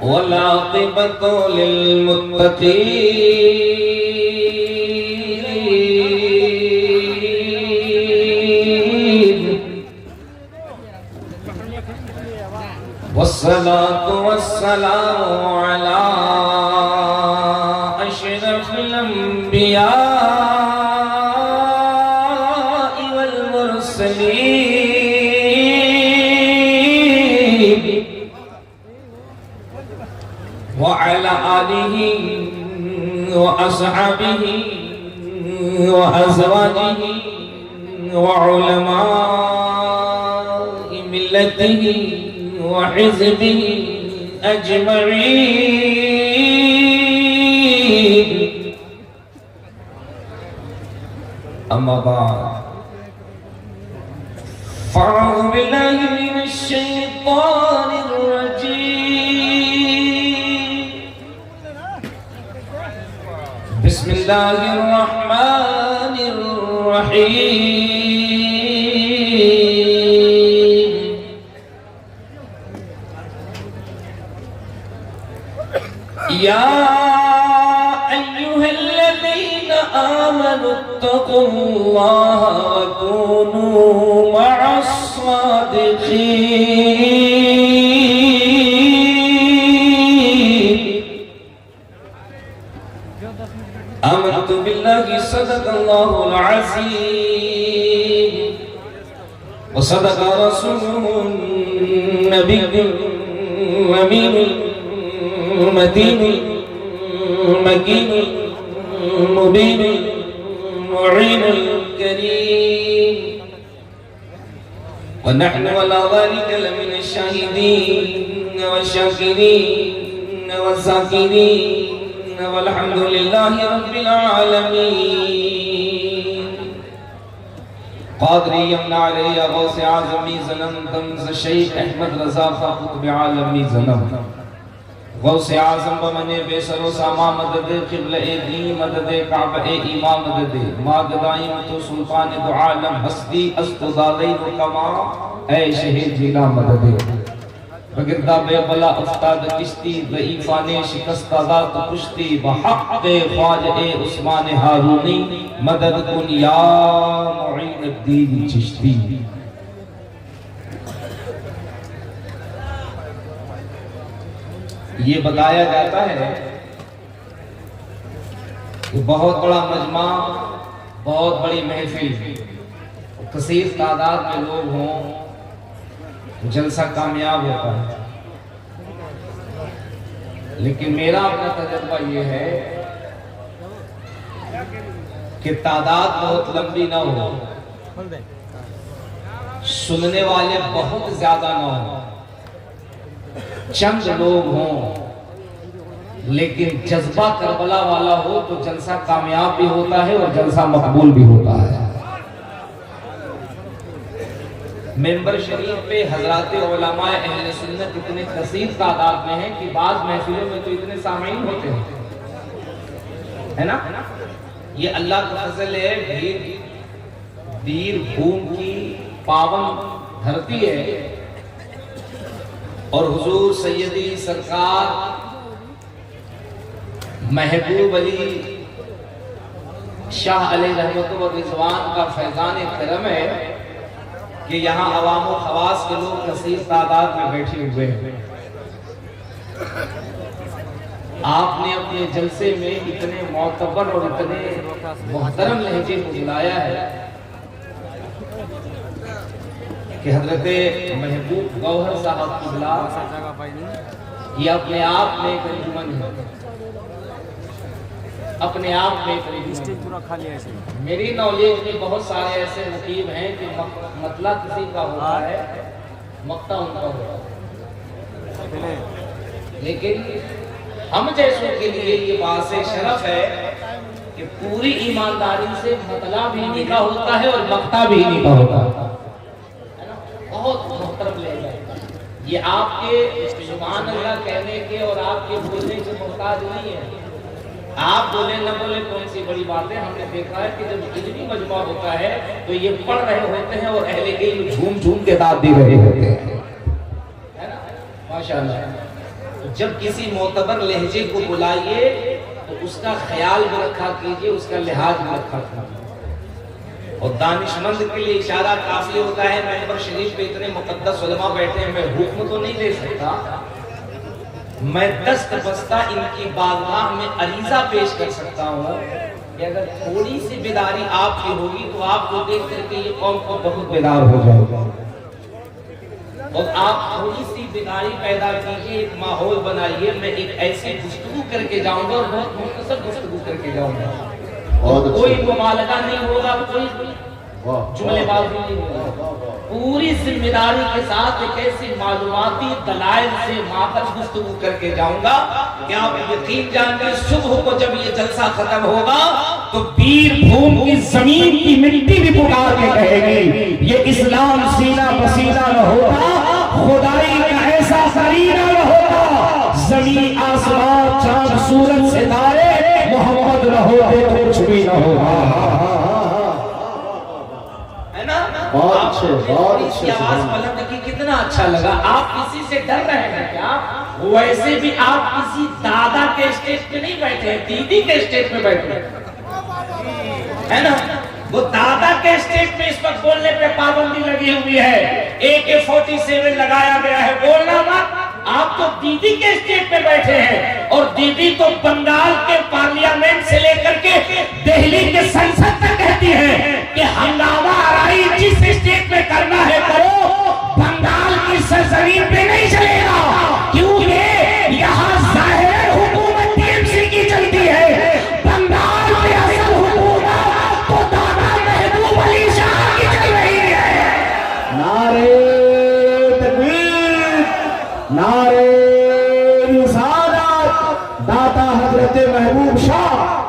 والعاقبة للمتقين والصلاة والسلام على أشرف الأنبياء والمرسلين وعلى آله وأصحابه وأزواجه وعلماء ملته وحزبه أجمعين. أما بعد فأعوذ بالله من الشيطان الرجيم. بسم الله الرحمن الرحيم. يا أيها الذين آمنوا اتقوا الله وكونوا مع الصادقين. آمنت بالله صدق الله العظيم وصدق رسوله النبي الأمين المتين المكين المبين المعين الكريم ونحن على ذلك لمن الشاهدين والشاكرين والذاكرين والحمد لله رب العالمين. قادری یمن علی غوث اعظمی زنم دمز شیخ احمد رضا خطب عالمی زنم غوث اعظم بمنے بے سر و ساما مدد قبل دین مدد کعبہ ایمان مدد ماددائیم تو سلطان دو عالم ہستی استدادین و کما اے شہر جیلا مدد بگردہ بے بلا افتاد کشتی ضعیفان شکستہ ذات کشتی بحق خواجہ عثمان ہارونی مدد کن یا معین الدین چشتی. یہ بتایا جاتا ہے کہ بہت بڑا مجمع بہت بڑی محفل کثیر تعداد میں لوگ ہوں جلسہ کامیاب ہوتا ہے، لیکن میرا اپنا تجربہ یہ ہے کہ تعداد بہت لمبی نہ ہو، سننے والے بہت زیادہ نہ ہوں، چند لوگ ہوں لیکن جذبہ کربلا والا ہو تو جلسہ کامیاب بھی ہوتا ہے اور جلسہ مقبول بھی ہوتا ہے. ممبر شریف پہ حضرات علماء اہل سنت اتنے کثیر تعداد میں ہیں کہ بعض محفلوں میں تو اتنے سامعین ہوتے ہیں، ہے نا؟ یہ اللہ کا فضل ہے. دیر بھوم کی پاون دھرتی ہے اور حضور سیدی سرکار محبوب علی شاہ علیہ رحمت و رضوان کا فیضان کرم ہے کہ یہاں عوام و خواص کے لوگ کثیر تعداد میں بیٹھے ہوئے ہیں. آپ نے اپنے جلسے میں اتنے معتبر اور اتنے محترم لہجے کو بلایا ہے کہ حضرت محبوب گوہر صاحب کی بلا یہ اپنے آپ میں ایک انجمن ہے، اپنے آپ میں ایک انجمن. میری نالج میں بہت سارے ایسے نقیب ہیں کہ مطلع کسی کا ہوتا ہے مقتہ ان کا ہوتا ہے، لیکن ہم جیسوں کے لیے یہ باعث شرف ہے کہ پوری ایمانداری سے مطلع بھی انہی کا ہوتا ہے اور مقتہ بھی انہی کا ہوتا ہے. بہت محترم لے جائے یہ آپ کے سبحان اللہ کہنے کے اور آپ کے بولنے سے محتاج نہیں ہے. آپ بولے نہ بولے کون سی بڑی بات ہے. ہم نے دیکھا ہے کہ جب علمی مجمع ہوتا ہے تو یہ پڑھ رہے ہوتے ہیں اور اہل علم جھوم جھوم کے داد دے رہے ہوتے ہیں. ماشاءاللہ. جب کسی معتبر لہجے کو بلائیے تو اس کا خیال بھی رکھا کیجئے, اس کا لحاظ بھی رکھا کیجئے. اور دانشمند کے لیے اشارہ کافی ہوتا ہے. منبر شریف پہ اتنے مقدس علماء بیٹھے ہیں, میں حکم تو نہیں دے سکتا, میں دست بستہ ان کی بارگاہ میں عریضہ پیش کر سکتا ہوں کہ اگر تھوڑی سی بیداری آپ کی ہوگی تو آپ کو دیکھ کر کے یہ قوم کو بہت بیدار ہو جائے گا. اور آپ تھوڑی سی بیداری پیدا کیجئے, ایک ماحول بنائیے. میں ایک ایسی گفتگو کر کے جاؤں گا اور بہت مختصر گفتگو کر کے جاؤں گا. کوئی ممالکہ نہیں ہوگا, کوئی جملے بازی نہیں ہوگا. پوری ذمہ داری کے ساتھ ایک ایسی معلوماتی دلائل سے ماخذ گفتگو کر کے جاؤں گا کہ آپ یقین جانیں صبح کو جب یہ جلسہ ختم ہوگا تو بیر بھوم کی زمین کی مٹی بھی پکار کے کہے گی یہ اسلام سینہ بسینہ نہ ہوتا, خدائی کا ایسا قرینہ نہ ہوتا, زمین آسمان چاند سورج ستارے محمد نہ ہوتے تو کچھ بھی نہ ہوگا. بہت اچھے, بہت اچھے. آواز بلند کی کتنا اچھا لگا. آپ کسی سے ڈر رہے ہیں کیا؟ ویسے بھی آپ کسی دادا کے اسٹیج پہ نہیں بیٹھے ہیں, دیدی کے اسٹیج پہ بیٹھے ہیں نا. وہ دادا کے اسٹیج پہ اس وقت بولنے پہ پابندی لگی ہوئی ہے, AK-47 لگایا گیا ہے, بولنا مت. آپ تو دیدی کے اسٹیج پہ بیٹھے ہیں, اور دیدی تو بنگال کے پارلیمنٹ سے لے کر کے دہلی کے سنسد تک کہتی ہے کہ ہنگامہ آرائی جس اسٹیٹ میں کرنا ہے کرو, بنگال کی سرزمین پہ نہیں چلے گا, کیونکہ یہاں ظاہر حکومت TMC کی چلتی ہے. بنگال میں اصل حکومت تو دادا محبوب علی شاہ کی چل رہی ہے. نعرے تکبیر, نعرے رسالت, داتا حضرت محبوب شاہ.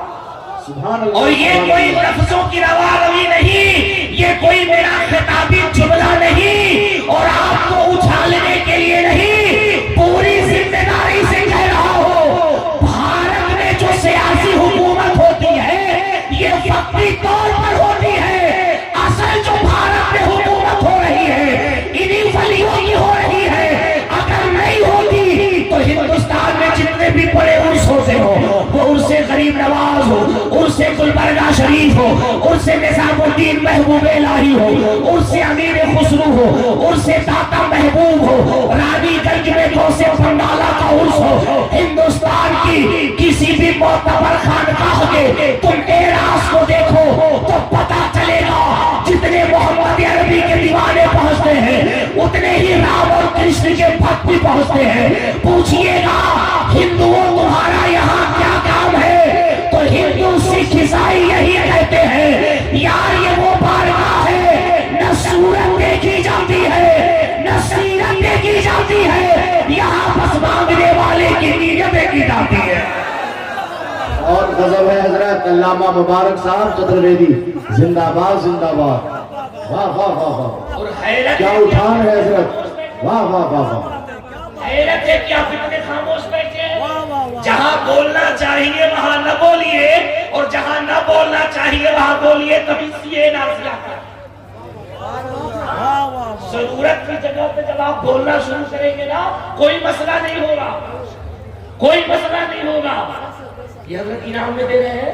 اور یہ کوئی لفظوں کی روا روی نہیں, یہ کوئی میرا خطابی جملہ نہیں, اور آپ کو اچھالنے کے لیے نہیں, پوری ذمہ داری سے کہہ رہا ہوں. بھارت میں جو سیاسی حکومت ہوتی ہے یہ وقتی طور پر ہوتی ہے, اصل جو بھارت میں حکومت ہو رہی ہے انہی ولیوں کی ہو رہی ہے. اگر نہیں ہوتی تو ہندوستان میں جتنے بھی بڑے عرص ہوتے ہو, وہ عرص غریب نواز ہو, عرص گلبرگہ شریف ہو, عرص نظام الدین محبوب الہی ہو, عرص امیر خسرو ہو, عرص داتا محبوب ہو, رانی گنج میں غوث پنڈالہ کا عرص ہو, ہندوستان کی کسی بھی معتبر خانقاہ کے تم اعراض کو دیکھو تو پتا چلے گا جتنے محمد عربی کے دیوانے پہنچتے ہیں اتنے ہی رام اور کرشن کے بھکت بھی پہنچتے ہیں. پوچھئے گا ہندوؤں تمہارا یہاں کیا کام ہے, تو ہندو سکھ عیسائی یہی کہتے ہیں یار یہ وہ بارگاہ ہے نہ صورت دیکھی جاتی ہے نہ سیرت دیکھی جاتی ہے, یہاں بس مانگنے والے کی نیت دیکھی جاتی ہے. اور غضب ہے حضرت علامہ مبارک صاحب چترویدی, زندہ باد زندہ باد. واہ واہ واہ واہ, اور حیرت کیا اٹھان ہے حضرت, واہ واہ واہ واہ. حیرت ہے کیا فتنے خاموش بیٹھے ہیں. جہاں بولنا چاہیے وہاں نہ بولیے, اور جہاں نہ بولنا چاہیے وہاں بولیے. کبھی CA نازلہ کر, ضرورت کی جگہ پہ جب آپ بولنا شروع کریں گے نا کوئی مسئلہ نہیں ہوگا, کوئی مسئلہ نہیں ہوگا. یہ حضرت انعام میں دے رہے ہیں.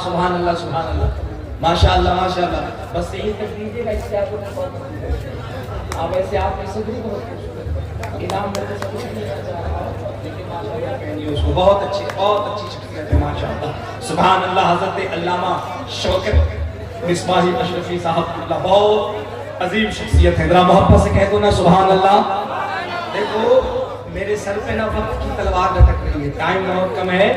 سبحان اللہ سبحان اللہ, ماشاءاللہ ماشاءاللہ. بس یہی تک دیجیے گا, اس سے آپ کو آپ ایسے آپ کی صدری بہت انعام میں تو سب کچھ نہیں رہا, لیکن ماشاءاللہ کہنی اس کو بہت اچھی شخصیت ہے ماشاءاللہ. سبحان اللہ. حضرت علامہ شوکت مصباحی اشرفی صاحب اللہ بہت عظیم شخصیت ہے. ذرا محبت سے کہہ دو نا سبحان اللہ. دیکھو میرے سر پہ نا وقت کی تلوار لٹک رہی ہے, ٹائم بہت کم ہے.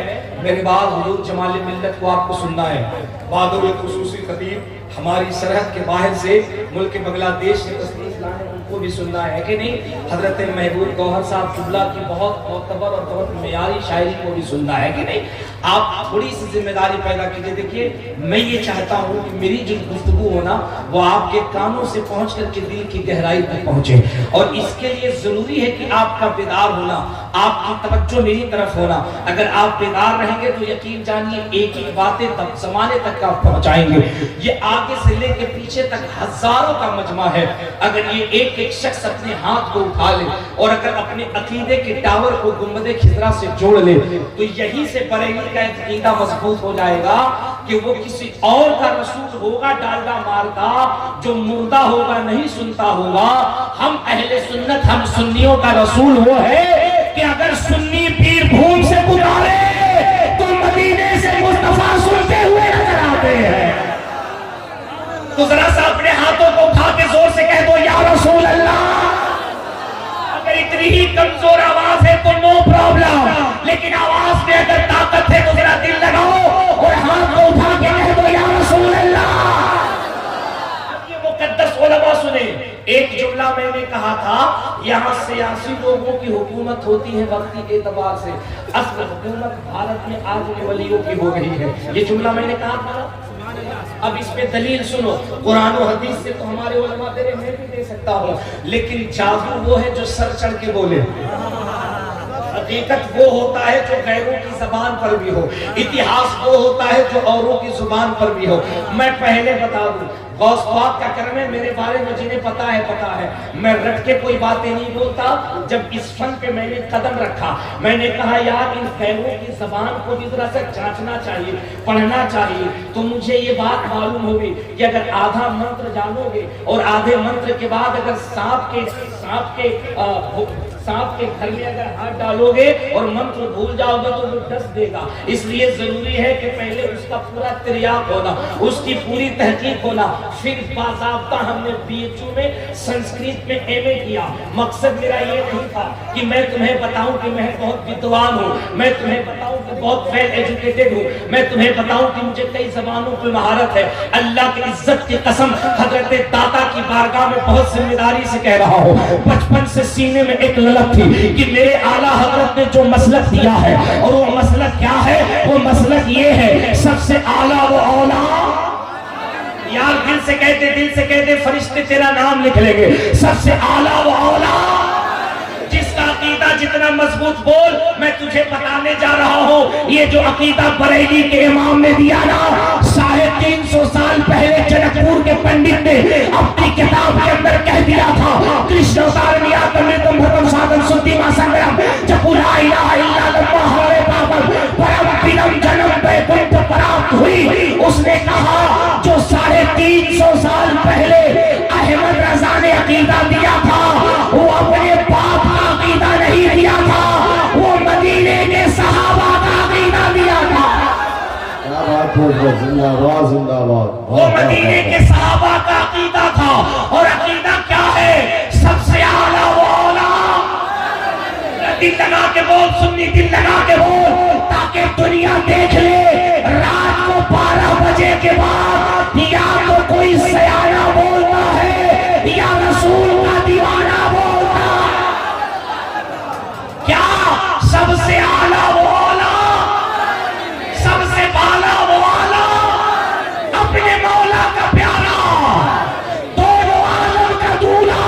میرے بعد حضور جمال ملت کو آپ کو سننا ہے. بہادر خصوصی خطیب ہماری سرحد کے باہر سے ملک بنگلہ دیش سے تشریف لانے ان کو بھی سننا ہے کہ نہیں. حضرت محبوب گوہر صاحب قبلہ کی بہت معتبر اور بہت معیاری شاعری کو بھی سننا ہے کہ نہیں. آپ تھوڑی سی ذمہ داری پیدا کیجئے. دیکھیے میں یہ چاہتا ہوں کہ میری جو گفتگو ہونا وہ آپ کے کانوں سے پہنچ کر کے دل کی گہرائی تک پہنچے, اور اس کے لیے ضروری ہے کہ آپ کا بیدار ہونا, آپ کی توجہ میری طرف ہونا. اگر آپ بیدار رہیں گے تو یقین جانیے ایک ایک باتیں زمانے تک آپ پہنچائیں گے. یہ آگے سے لے کے پیچھے تک ہزاروں کا مجمع ہے. اگر یہ ایک ایک شخص اپنے ہاتھ کو اٹھا لے اور اگر اپنے عقیدے کے ٹاور کو گنبد خضرا سے جوڑ لے تو یہی سے بریلی کا عقیدہ مضبوط ہو جائے گا کہ وہ کسی اور کا رسول ہوگا ڈالڈا مار کا, جو مردہ ہوگا نہیں سنتا ہوگا. ہم اہل سنت, ہم سنیوں کا رسول وہ ہے کہ اگر سنی پیر بھوم سے پکارے تو مدینے سے مصطفیٰ سنتے ہوئے نظر آتے ہیں. تو ذرا سا اپنے ہاتھوں کو اٹھا کے زور سے کہہ دو یا رسول اللہ. اگر اتنی ہی کمزور آواز ہے تو نو پرابلم, لیکن آواز میں اگر طاقت ہے تو ذرا دل لگاؤ اور ہاتھ کو اٹھا کے کہہ دو یا رسول اللہ. اب یہ مقدس علماء سنیں, ایک جملہ میں نے کہا تھا یہاں سیاسی لوگوں کی حکومت ہوتی ہے وقتی اعتبار سے, اصل حکومت بھارت میں آج کے ولیوں کی ہو گئی ہے. یہ جملہ میں نے کہا تھا. اب اس پہ دلیل سنو, قرآن و حدیث سے تو ہمارے علماء دے رہے, میں بھی دے سکتا ہوں, لیکن جادو وہ ہے جو سر چڑھ کے بولے, حقیقت وہ ہوتا ہے جو غیروں کی زبان پر بھی ہو, اتہاس وہ ہوتا ہے جو اوروں کی زبان پر بھی ہو. میں پہلے بتا دوں غوث پاک کا کرم ہے, میرے بارے میں جنہیں پتا ہے, میں رٹ کے کوئی باتیں نہیں بولتا. جب اس فن پہ میں نے قدم رکھا میں نے کہا یار ان غیروں کی زبان کو بھی ذرا سا جانچنا چاہیے, پڑھنا چاہیے. تو مجھے یہ بات معلوم ہوگی کہ اگر آدھا منتر جانو گے اور آدھے منتر کے بعد اگر سانپ کے گھر میں اگر ہاتھ ڈالو گے اور منتر بھول جاؤ گے تو وہ ڈس دے گا. اس لیے ضروری ہے کہ پہلے اس کا پورا تریاق ہونا, اس کی پوری تحقیق ہونا. پھر باضابطہ ہم نے بی ایچ یو میں سنسکرت میں ایم اے کیا. مقصد میرا یہ نہیں تھا کہ میں تمہیں بتاؤں کہ میں بہت ودوان ہوں, میں تمہیں بتاؤں کہ بہت ویل ایجوکیٹڈ ہوں, میں تمہیں بتاؤں کہ مجھے کئی زبانوں پہ مہارت ہے. اللہ کی عزت کی قسم حضرت داتا کی بارگاہ میں بہت ذمہ داری سے کہہ رہا ہوں, بچپن سے سینے میں ایک للک تھی کہ میرے اعلیٰ حضرت نے جو مسلک دیا ہے, اور وہ مسلک کیا ہے, وہ مسلک یہ ہے سب سے اعلیٰ وہ اولا. یار دل سے کہتے فرشتے تیرا نام لکھ لیں گے, سب سے اعلیٰ وہ اولا. جس کا عقیدہ جتنا مضبوط بول, میں تجھے بتانے جا رہا ہوں یہ جو عقیدہ بریلی کے امام نے دیا نا, 350 سال پہلے جنک پور کے پنڈت نے اپنی کتاب کے اندر کہہ دیا تھا, کرشنوتارنیا تمریتم بھرتم سادم سدھیما سنگرام جپو لا الہ الا اللہ ہمارے بابر پرم پیرم جنم پہ کنت پراپت ہوئی. اس نے کہا جو 350 سال پہلے احمد رضا نے عقیدہ دیا تھا وہ اپنے باپ کا عقیدہ نہیں دیا تھا, وہ مدینے کے صحابہ کا عقیدہ دیا تھا. وہ مدینے کے صحابہ کا عقیدہ تھا, اور عقیدہ کیا ہے, سب سے اعلیٰ وہ اولا. دل لگا کے بول سنی, دل لگا کے بول تاکہ دنیا دیکھ لے. رات کو 12 بجے کے بعد یا تو کوئی سیانہ بولتا ہے یا رسول کا دیوانہ بولتا. کیا سب سے اعلیٰ وہ اولا, سب سے بالا وہ آلہ, اپنے مولا کا پیارا, دونوں عالم کا دولہ.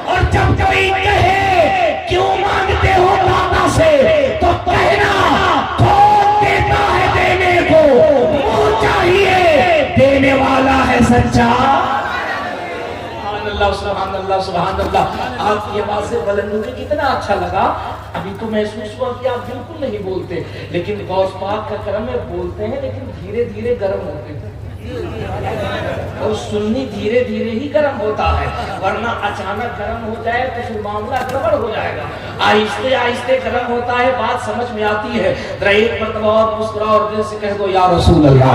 اور جب کوئی کہے کیوں مانگتے ہو داتا سے تو کہنا کون دیتا ہے دینے کو, منہ چاہیے دینے والا ہے سچا. سبحان اللہ سبحان اللہ. آپ کی آواز سے بلند ہوگی کتنا اچھا لگا. ابھی تو محسوس ہوا کہ آپ بالکل نہیں بولتے, لیکن غوث پاک کا کرم ہے, بولتے ہیں لیکن دھیرے دھیرے گرم ہوتے ہیں, اور سنی دھیرے دھیرے ہی گرم ہوتا ہے, ورنہ اچانک گرم ہو جائے تو پھر معاملہ گڑبڑ ہو جائے گا. آہستہ آہستہ گرم ہوتا ہے, بات سمجھ میں آتی ہے. ذرا ایک مرتبہ اور مسکراؤ اور دل سے کہہ دو یا رسول اللہ.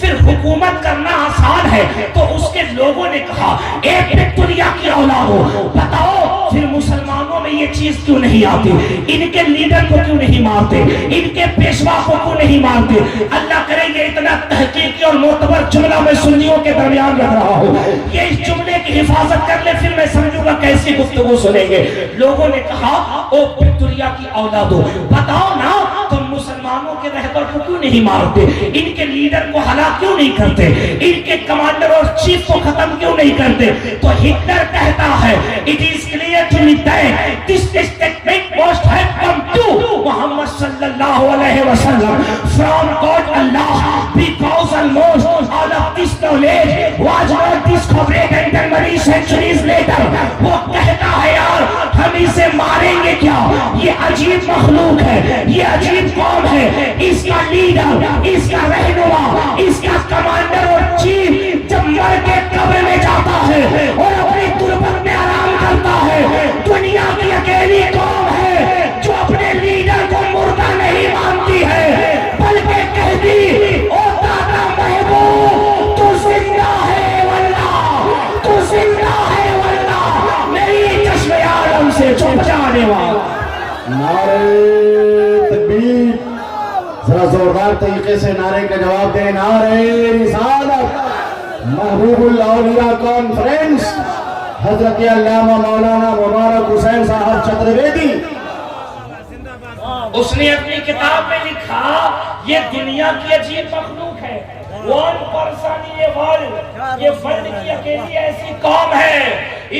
پھر حکومت کرنا آسان ہے تو اس کے لوگوں نے کہا ایک وکٹوریا کی اولاد ہو, بتاؤ پھر مسلمانوں میں یہ چیز کیوں نہیں آتی, ان کے لیڈر کو کیوں نہیں مارتے, ان کے پیشوا کو کیوں نہیں مارتے. اللہ کرے یہ اتنا تحقیقی اور معتبر جملہ میں سنیوں کے درمیان رکھ رہا ہوں, یہ اس جملے کی حفاظت کر لے پھر میں سمجھوں گا کیسی گفتگو سنیں گے. لوگوں نے کہا او وکٹوریا کی اولاد ہو, بتاؤ نا تم مسلمانوں کے رہبر کو کیوں نہیں مارتے, ان کے لیڈر کو ہلاک کیوں نہیں کرتے, ان کے کمانڈر اور چیف کو ختم کیوں نہیں کرتے. تو ہٹلر کہتا ہے it is clear to me that this statement must have come to Muhammad sallallahu alaihi wasallam from God Allah, because almost all of this knowledge was not discovered until many centuries later. وہ کہتا ہے یار ہم اسے ماریں گے کیا, یہ عجیب مخلوق ہے, یہ عجیب قوم ہے, اس کا لیڈر, اس کا رہنما, اس کا کمانڈر اور چیف جب مر کے قبر میں جاتا ہے اور اپنی تربت میں آرام کرتا ہے, دنیا کی اکیلی قوم ہے جو اپنے لیڈر کو مردہ نہیں مانتی ہے بلکہ کہتی او دادا محبوب تو زندہ ہے واللہ, تو زندہ ہے واللہ, میری چشم عالم سے چھپ جانے والا. نعرے تکبیر, ذرا زوردار طریقے سے نعرے کا جواب دیں. نعرے رسالت. محبوب الاولیاء کانفرنس حضرت علامہ مولانا مبارک حسین صاحب چترویدی, اس نے اپنی کتاب میں لکھا یہ دنیا کی عجیب مخلوق ہے, ون پرسن یہ ورلڈ, یہ فرد کی اکیلی ایسی قوم ہے,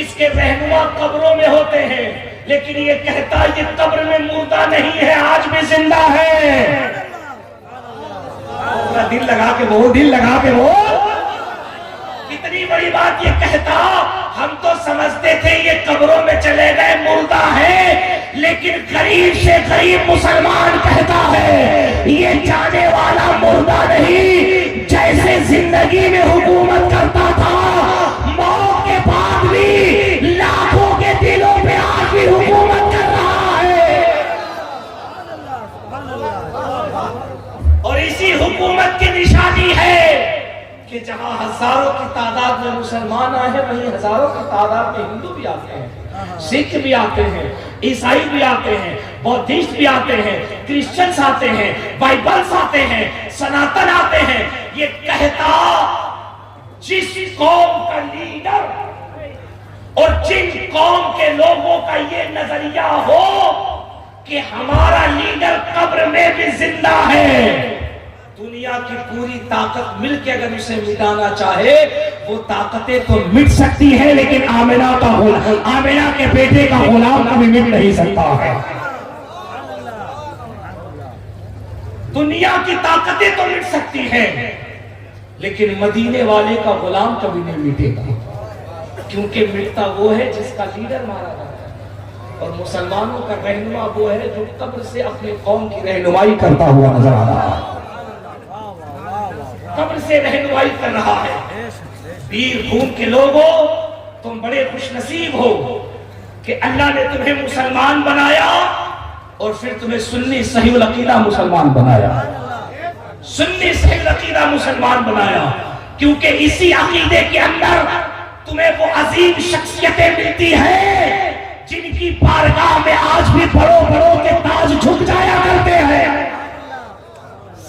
اس کے رہنما قبروں میں ہوتے ہیں لیکن یہ کہتا یہ قبر میں مردہ نہیں ہے, آج بھی زندہ ہے. دل لگا کے بول, دل لگا کے بول. کتنی بڑی بات یہ کہتا, ہم تو سمجھتے تھے یہ قبروں میں چلے گئے مردہ ہے, لیکن غریب سے غریب مسلمان کہتا ہے یہ جانے والا مردہ نہیں, جیسے زندگی میں حکومت کرتا تھا موت کے بعد بھی لاکھوں کے دلوں پہ آج بھی حکومت کر رہا ہے. اور اسی حکومت کی نشانی ہے کہ جہاں ہزاروں کی تعداد میں مسلمان آئے ہیں وہیں ہزاروں کی تعداد میں ہندو بھی آتے ہیں, سکھ بھی آتے ہیں, عیسائی بھی آتے ہیں, بودھسٹ بھی آتے ہیں, کرسچنز آتے ہیں, بائبلز آتے ہیں, سناتن آتے ہیں. یہ کہتا جس قوم کا لیڈر اور جن قوم کے لوگوں کا یہ نظریہ ہو کہ ہمارا لیڈر قبر میں بھی زندہ ہے, دنیا کی پوری طاقت مل کے اگر اسے مٹانا چاہے وہ طاقتیں تو مٹ سکتی ہیں لیکن آمنہ کا غلام, آمنہ کے بیٹے کا غلام کبھی مٹ نہیں سکتا ہے. دنیا کی طاقتیں تو مٹ سکتی ہیں لیکن مدینے والے کا غلام کبھی نہیں مٹے گا, کیونکہ مٹتا وہ ہے جس کا لیڈر مارا جاتا ہے اور مسلمانوں کا رہنما وہ ہے جو قبر سے اپنے قوم کی رہنمائی کرتا ہوا نظر آ رہا ہے, قبر سے رہنمائی کر رہا ہے. پیر خون کے لوگوں تم بڑے خوش نصیب ہو کہ اللہ نے تمہیں مسلمان بنایا اور پھر تمہیں سنی صحیح العقیدہ مسلمان بنایا, سنی صحیح العقیدہ مسلمان بنایا, کیونکہ اسی عقیدے کے اندر تمہیں وہ عظیم شخصیتیں ملتی ہیں جن کی بارگاہ میں آج بھی بڑوں بڑوں کے تاج جھک جایا کرتے ہیں.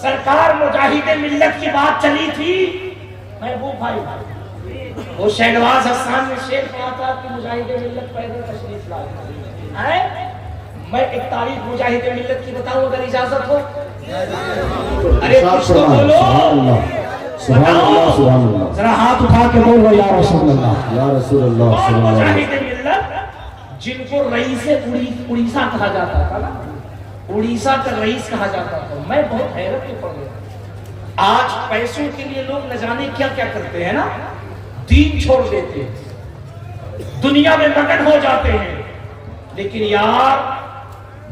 سرکار مجاہد ملت کی بات چلی تھی, محبوب بھائی وہ شہنواز حسان نے شعر کہا تھا کہ مجاہد ملت پیدل تشریف لائے. میں ایک تاریخ مجاہد ملت کی بتاؤں اگر اجازت ہو. ارے کچھ تو بولو, ذرا ہاتھ اٹھا کے بولو یا رسول اللہ, یا رسول اللہ. مجاہد ملت جن کو رئیس اڑیسہ کہا جاتا تھا نا, اڑیسہ کا رئیس کہا جاتا تھا. میں بہت حیرت میں پڑ گیا, آج پیسوں کے لیے لوگ نہ جانے کیا کیا کرتے ہیں نا, دین چھوڑ دیتے ہیں, دنیا میں مگن ہو جاتے ہیں, لیکن یار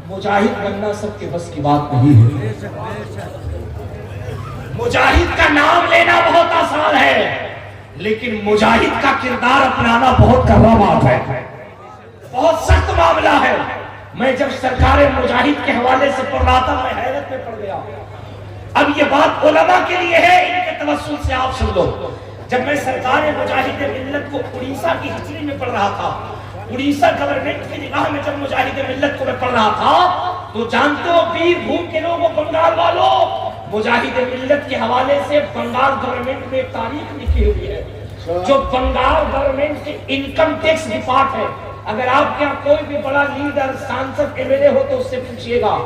مجاہد بننا سب کے بس کی بات نہیں ہے. مجاہد کا نام لینا بہت آسان ہے لیکن مجاہد کا کردار اپنانا بہت کرنا بات ہے, بہت سخت معاملہ ہے. میں جب سرکار مجاہد کے حوالے سے پڑھ رہا تھا میں حیرت میں پڑ گیا. اب یہ بات علماء کے لیے ہے، ان کے توسل سے آپ سن لو. جب میں سرکار مجاہد ملت کو اڑیسہ کی ہسٹری میں پڑھ رہا تھا، اڑیسہ گورنمنٹ کی نگاہ میں جب مجاہد ملت کو میں پڑھ رہا تھا، تو جانتے ہو پیر بھوم کے لوگوں، بنگال والوں، مجاہد ملت کے حوالے سے بنگال گورنمنٹ میں ایک تاریخ لکھی ہوئی ہے. جو بنگال گورنمنٹ کے انکم ٹیکس ڈپارٹ ہے، اگر آپ کے یہاں کوئی بھی بڑا leader, Sansad, M L A ہو تو اس سے پوچھئے گا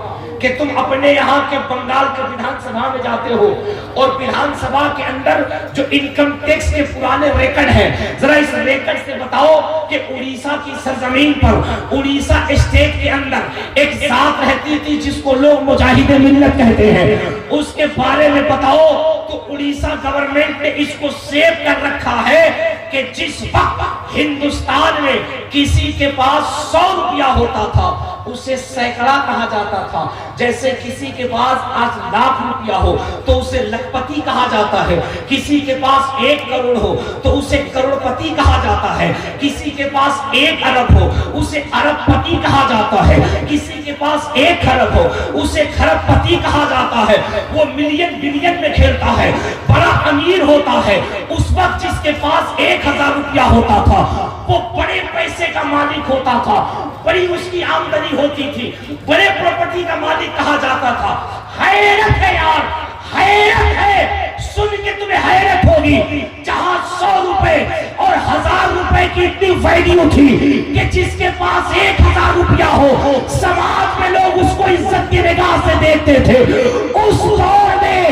کہ تم اپنے یہاں کے بنگال کے وِدھان سبھا میں جاتے ہو اور وِدھان سبھا کے اندر جو انکم ٹیکس کے پرانے ریکارڈ ہیں، ذرا اس ریکارڈ سے بتاؤ کہ اڑیسہ کی سرزمین پر، اڑیسہ اسٹیٹ کے اندر ایک ذات رہتی تھی جس کو لوگ مجاہد ملت کہتے ہیں، اس کے بارے میں بتاؤ. تو اڑیسہ گورنمنٹ نے اس کو سیو کر رکھا ہے کہ جس وقت ہندوستان میں کسی کے پاس 100 روپیہ ہوتا تھا اسے سینکڑا کہا جاتا تھا. جیسے کسی کے پاس آج لاکھ روپیہ ہو تو اسے لکھپتی کہا جاتا ہے، کسی کے پاس 1 کروڑ ہو تو اسے کروڑ پتی کہا جاتا ہے، کسی کے پاس 1 ارب ہو اسے ارب پتی کہا جاتا ہے، کسی کے پاس 1 خرب ہو اسے خرب پتی کہا جاتا ہے. وہ ملین بلین میں کھیلتا ہے، بڑا امیر ہوتا ہے. اس وقت جس کے پاس 1000 روپیہ ہوتا تھا وہ بڑے پیسے کا مالک ہوتا تھا، بڑی اس کی آمدنی ہوتی تھی، بڑے پراپرٹی کا مالک کہا جاتا تھا. حیرت ہے یار، حیرت ہے، سن کے تمہیں حیرت ہوگی، جہاں 100 روپے اور 1000 روپے کی اتنی ویلیو تھی کہ جس کے پاس 1000 روپیہ ہو سماج میں لوگ اس کو عزت کی نگاہ سے دیکھتے تھے. اس دور میں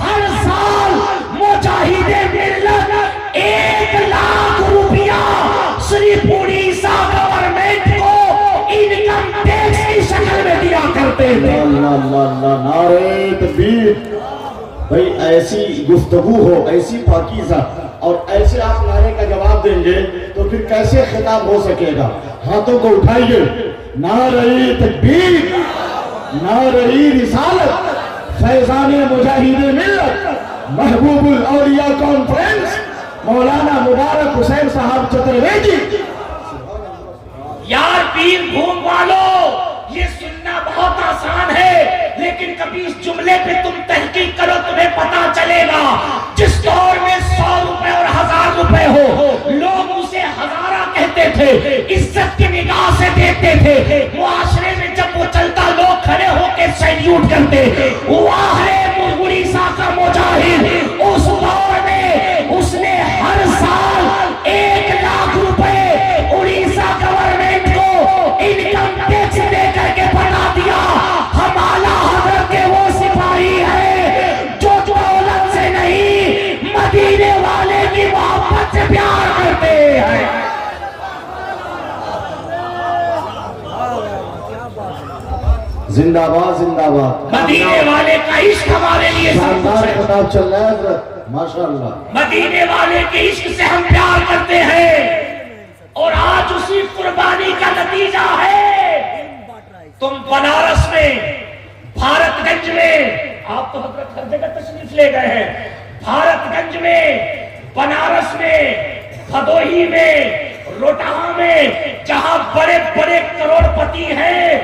ہر سال مجاہد ملت 1 لاکھ روپیہ صرف اڑیسہ گورنمنٹ کو انکم ٹیکس کی شکل میں دیا کرتے تھے. اللہ اللہ اللہ، نعرہ تکبیر. بھئی ایسی گفتگو ہو، ایسی پاکیزہ، اور ایسے آپ نعرے کا جواب دیں گے تو پھر کیسے خطاب ہو سکے گا؟ ہاتھوں کو اٹھائیے. نعرہ تکبیر، نعرہ رسالت، فیضان مجاہد ملت، محبوب الاولیاء کانفرنس، مولانا مبارک حسین صاحب چترویجی. یار پیر بھوم والو، یہ سننا بہت آسان ہے، لیکن کبھی اس جملے پہ تم تحقیق کرو تمہیں پتا چلے گا. جس دور میں 100 روپے اور 1000 روپے ہو لوگ اسے ہزارہ کہتے تھے، عزت کی نگاہ سے دیکھتے تھے. معاشرے میں جب وہ چلتا لوگ کھڑے ہو کے سیلیوٹ کرتے. واہ ہے اڑیسہ کا مجاہد، اس دور میں اس نے ہر سال 1 لاکھ روپے اڑیسہ گورنمنٹ کو انکم ٹیکس دے کر کے بتا دیا ہم اعلیٰ حضرت کے وہ سپاہی ہیں جو دولت سے نہیں مدینے والے کی محبت سے پیار کرتے ہیں. زندہ باد، زندہ باد. مدینے والے کا عشق ہمارے لیے سب کچھ شاندار ہے. خطاب چل رہا ہے حضرت، ماشاءاللہ. مدینے والے کے عشق سے ہم پیار کرتے ہیں اور آج اسی قربانی کا نتیجہ ہے. تم بنارس میں، بھارت گنج میں، آپ تو حضرت ہر جگہ تشریف لے گئے ہیں، بھارت گنج میں، بنارس میں، بھدوہی میں، روٹہا میں، جہاں بڑے بڑے کروڑ پتی ہیں،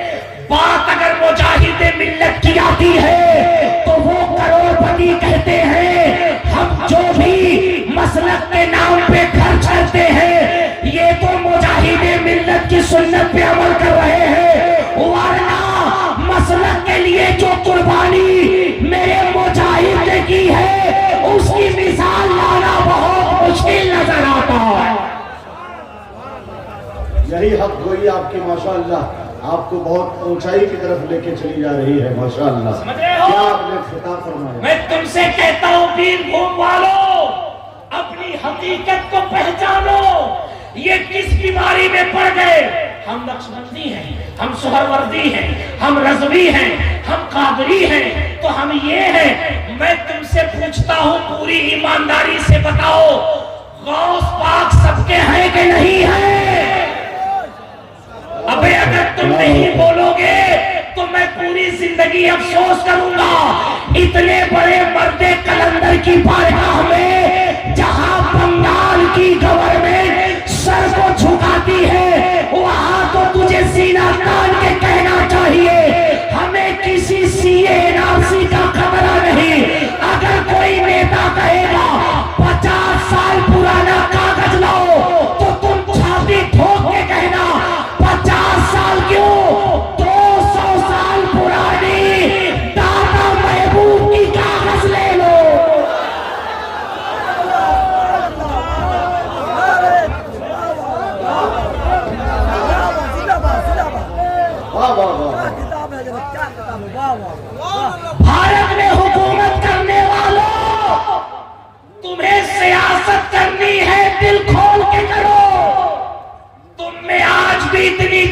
بات اگر مجاہد ملت کی آتی ہے تو وہ کروڑ پتی کہتے ہیں ہم جو بھی مسلک کے نام پہ خرچ کرتے ہیں یہ تو مجاہد ملت کی سنت پہ عمل کر رہے ہیں، ورنہ مسلک کے لیے جو قربانی میرے مجاہد نے کی ہے اس کی مثال لانا بہت مشکل نظر آتا ہے. یہی حق گوئی آپ کی ماشاءاللہ آپ کو بہت اونچائی کی طرف لے کے چلی جا رہی ہے ماشاءاللہ. کیا آپ نے خطاب فرمایا؟ میں تم سے کہتا ہوں پیر بھوم والو، اپنی حقیقت کو پہچانو. یہ کس بیماری میں پڑ گئے؟ ہم نقشبندی ہیں، ہم سہروردی ہیں، ہم رضوی ہیں، ہم قادری ہیں، تو ہم یہ ہیں. میں تم سے پوچھتا ہوں پوری ایمانداری سے بتاؤ غوث پاک سب کے ہیں کہ نہیں ہیں؟ ابے اگر تم نہیں بولو گے تو میں پوری زندگی افسوس کروں گا. اتنے بڑے مرد کلندر کی بارگاہ میں جہاں بنگال کی گورنمنٹ سر کو جھکاتی ہے وہاں تو تجھے سینہ تان کے کہنا چاہیے ہمیں کسی سی اے این آر سی کا خطرہ نہیں.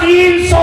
300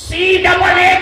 CAA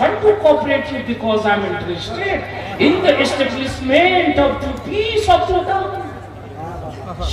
want to cooperate you because I am interested in the establishment of the peace of the town.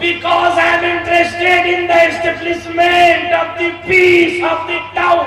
Because I am interested in the establishment of the peace of the town.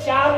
4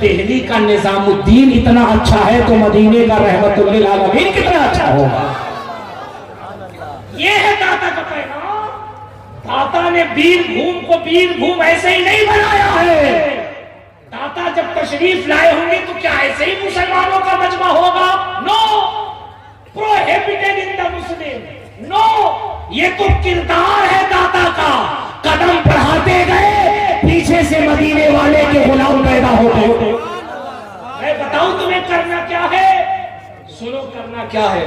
Delhi کا نظام الدین اتنا اچھا ہے تو مدینے کا رحمت للعالمین کتنا اچھا ہوگا. یہ ہے داتا کا پیغام. داتا نے بیر بھوم کو بیر بھوم ایسے ہی نہیں بنایا ہے. داتا جب تشریف لائے ہوں گے تو کیا ایسے ہی مسلمانوں کا مجمع ہوگا؟ نو. prohibited in the Muslim. نو. یہ تو کردار ہے داتا کا. قدم بڑھاتے گئے پیچھے سے مدینے والے کے غلام پیدا ہوتے. میں بتاؤں تمہیں کرنا کیا ہے؟ سنو کرنا کیا ہے.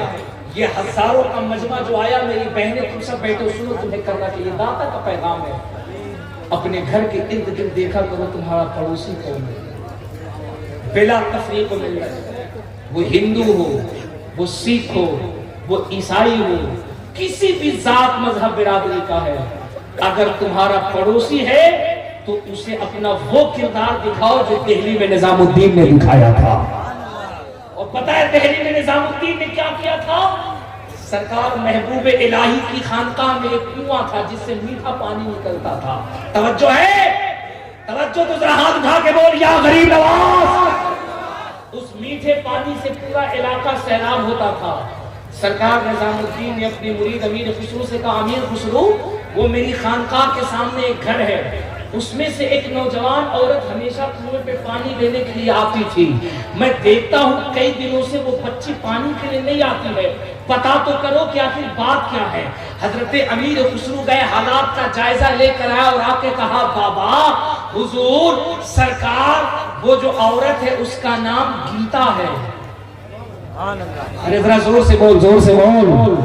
یہ ہزاروں کا مجمع جو آیا، میری بہنیں تم سب بیٹھو سنو، تمہیں کرنا چاہیے. داتا کا پیغام ہے. اپنے گھر کے ارد گرد دیکھا کرو تمہارا پڑوسی کون ہے. بلا تفریق و ملت، وہ ہندو ہو، وہ سکھ ہو، وہ عیسائی ہو، کسی بھی ذات مذہب برادری کا ہے، اگر تمہارا پڑوسی ہے تو اسے اپنا وہ کردار دکھاؤ جو دہلی میں نظام الدین نے دکھایا تھا. اور پتہ ہے دہلی میں نظام الدین نے کیا کیا تھا؟ سرکار محبوب الہی کی خانقاہ میں ایک کنواں تھا جس سے میٹھا پانی نکلتا تھا. توجہ ہے؟ توجہ تو ذرا ہاتھ اٹھا کے بول یا غریب نواز. اس میٹھے پانی سے پورا علاقہ سیراب ہوتا تھا. سرکار نظام الدین نے اپنے مرید امیر خسرو سے کہا، امیر خسرو وہ میری خانقاہ کے سامنے ایک گھر ہے، اس میں سے ایک نوجوان عورت ہمیشہ کنویں پہ پانی لینے کے لیے آتی تھی. میں دیکھتا ہوں کئی دنوں سے وہ بچی پانی کے لیے نہیں آتی ہے، پتا تو کرو کہ آخر بات کیا ہے. حضرت امیر خسرو گئے، حالات کا جائزہ لے کر آیا اور آ کے کہا، بابا حضور سرکار وہ جو عورت ہے اس کا نام گیتا ہے. ارے ذرا زور سے بول، زور سے بول.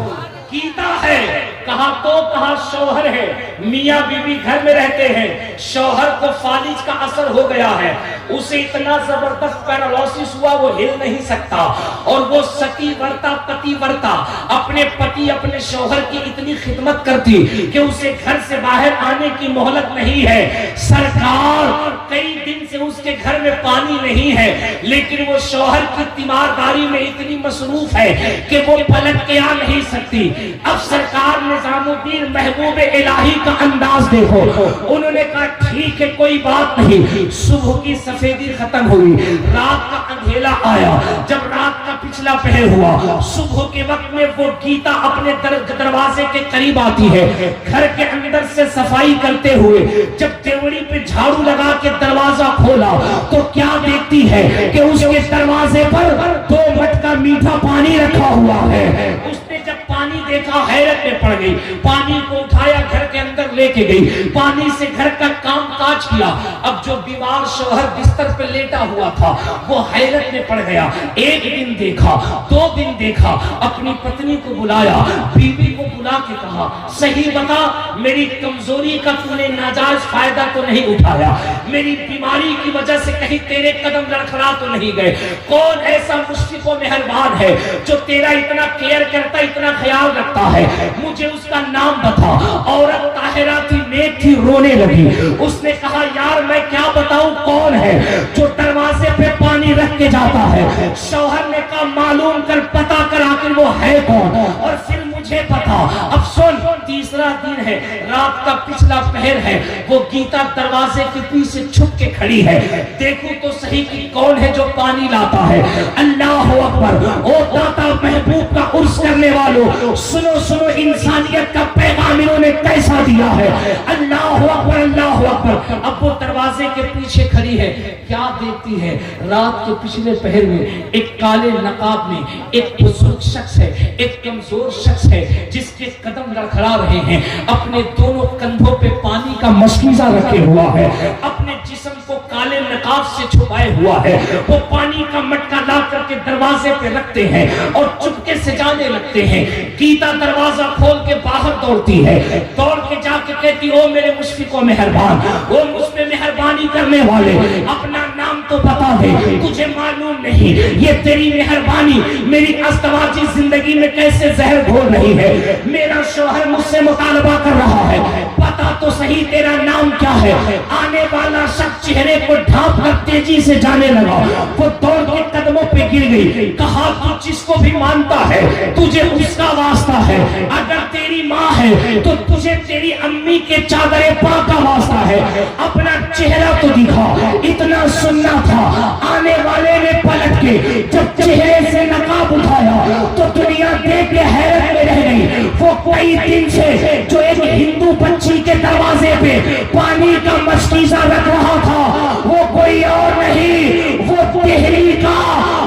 گیتا ہے. کہا تو کہا شوہر ہے، میاں بیوی گھر میں رہتے ہیں، شوہر کو فالج کا اثر ہو گیا ہے، اسے اتنا زبردست پیرالوسس ہوا وہ ہل نہیں سکتا، اور وہ ستی ورتا پتی ورتا اپنے پتی اپنے شوہر کی اتنی خدمت کرتی کہ اسے گھر سے باہر آنے کی مہلت نہیں ہے. سرکار کئی دن سے اس کے گھر میں پانی نہیں ہے، لیکن وہ شوہر کی تیمارداری میں اتنی مصروف ہے کہ وہ پلٹ کے آ نہیں سکتی. اب سرکار نظام الدین محبوب الہی کا انداز دیکھو. انہوں نے کہا ٹھیک ہے کوئی بات نہیں. صبح کی سفیدی ختم ہوئی، رات کا اندھیرا آیا. جب رات کا پچھلا پہر ہوا، صبح کے وقت میں وہ گیتا اپنے دروازے کے قریب آتی ہے. گھر کے اندر سے صفائی کرتے ہوئے جب دیوڑی پہ جھاڑو لگا کے دروازہ کھولا تو کیا دیکھتی ہے کہ اس کے دروازے پر 2 مٹکا میٹھا پانی رکھا ہوا ہے. اس نے جب پانی دیکھا حیرت میں پڑ گئی. پانی کو اٹھایا گھر کے اندر لے کے گئی، پانی سے گھر کا کام کاج کیا. اب جو بیمار شوہر بستر پہ لیٹا ہوا تھا وہ حیرت میں پڑ گیا. 1 دن دیکھا، 2 دن دیکھا، اپنی پتنی کو بلایا، بیوی کو بلا کے کہا صحیح بتا میری کمزوری کا تو نے ناجائز فائدہ تو نہیں اٹھایا، میری بیماری کی وجہ سے کہیں تیرے قدم لڑکھڑا تو نہیں گئے. کون ایسا مشفق و مہربان ہے جو تیرا اتنا کیئر کرتا اتنا خیال رکھتا ہے؟ مجھے اس کا نام بتا. عورت طاہرہ تھی، نیک تھی، رونے لگی. اس نے کہا یار میں کیا بتاؤں کون ہے جو دروازے پہ پانی رکھ کے جاتا ہے. شوہر نے کہا معلوم کر پتا کر آخر وہ ہے کون اور پھر مجھے پتا. اب سن، تیسرا دن ہے، رات کا پچھلا پہر ہے، وہ گیتا دروازے کے پیچھے چھپ کے کھڑی ہے. دیکھو تو صحیح کہ کون ہے جو پانی لاتا ہے. اللہ اکبر. او داتا محبوب کا عرس کرنے والوں سنو سنو انسانیت کا پیغام انہوں نے کیسا دیا ہے. اللہ اکبر اللہ اکبر. اب وہ دروازے کے پیچھے کھڑی ہے، کیا دیکھتی ہے؟ رات کے پچھلے پہر میں ایک کالے نقاب میں ایک بزرگ شخص ہے، ایک کمزور شخص ہے جس کے قدم لڑکھڑا رہے ہیں. اپنے دونوں کندھوں پہ پانی کا مشکیزہ رکھے ہوا ہے، اپنے جسم کو کالے نقاب سے چھپائے ہوا ہے. وہ پانی کا مٹکا لا کر کے دروازے پہ رکھتے ہیں اور چپکے سے جانے لگتے ہیں. گیتا دروازہ کھول کے باہر دوڑتی ہے، دوڑ کے جا کے کہتی او میرے مشفق و مہربان، وہ مجھ پہ مہربانی کرنے والے اپنا نام تو بتا دے. تجھے معلوم نہیں یہ تیری مہربانی میری ازدواجی زندگی میں کیسے زہر گھول رہی ہے. میرا شوہر مجھ سے مطالبہ کر رہا ہے، پتا تو صحیح تیرا نام کیا ہے. آنے والا شخص چہرے کو ڈھانپ کر تیزی سے جانے لگا. وہ دوڑ کے قدموں پہ گر گئی. کہا تو جس کو بھی مانتا ہے تجھے اس کا واسطہ ہے. اگر تیری ماں ہے تو تجھے تیری امی کے چادر پاک کا واسطہ ہے. اپنا چہرہ تو دکھا. اتنا سننا تھا. آنے والے نے پلٹ کے جب چہرے سے نقاب اٹھایا تو دنیا دیکھ کے حیرت میں رہ گئی. وہ کئی دن سے جو ایک ہندو بچی کے دروازے پہ پانی کا مشکیزہ رکھ رہا تھا وہ کوئی اور نہیں، وہ دہلی کا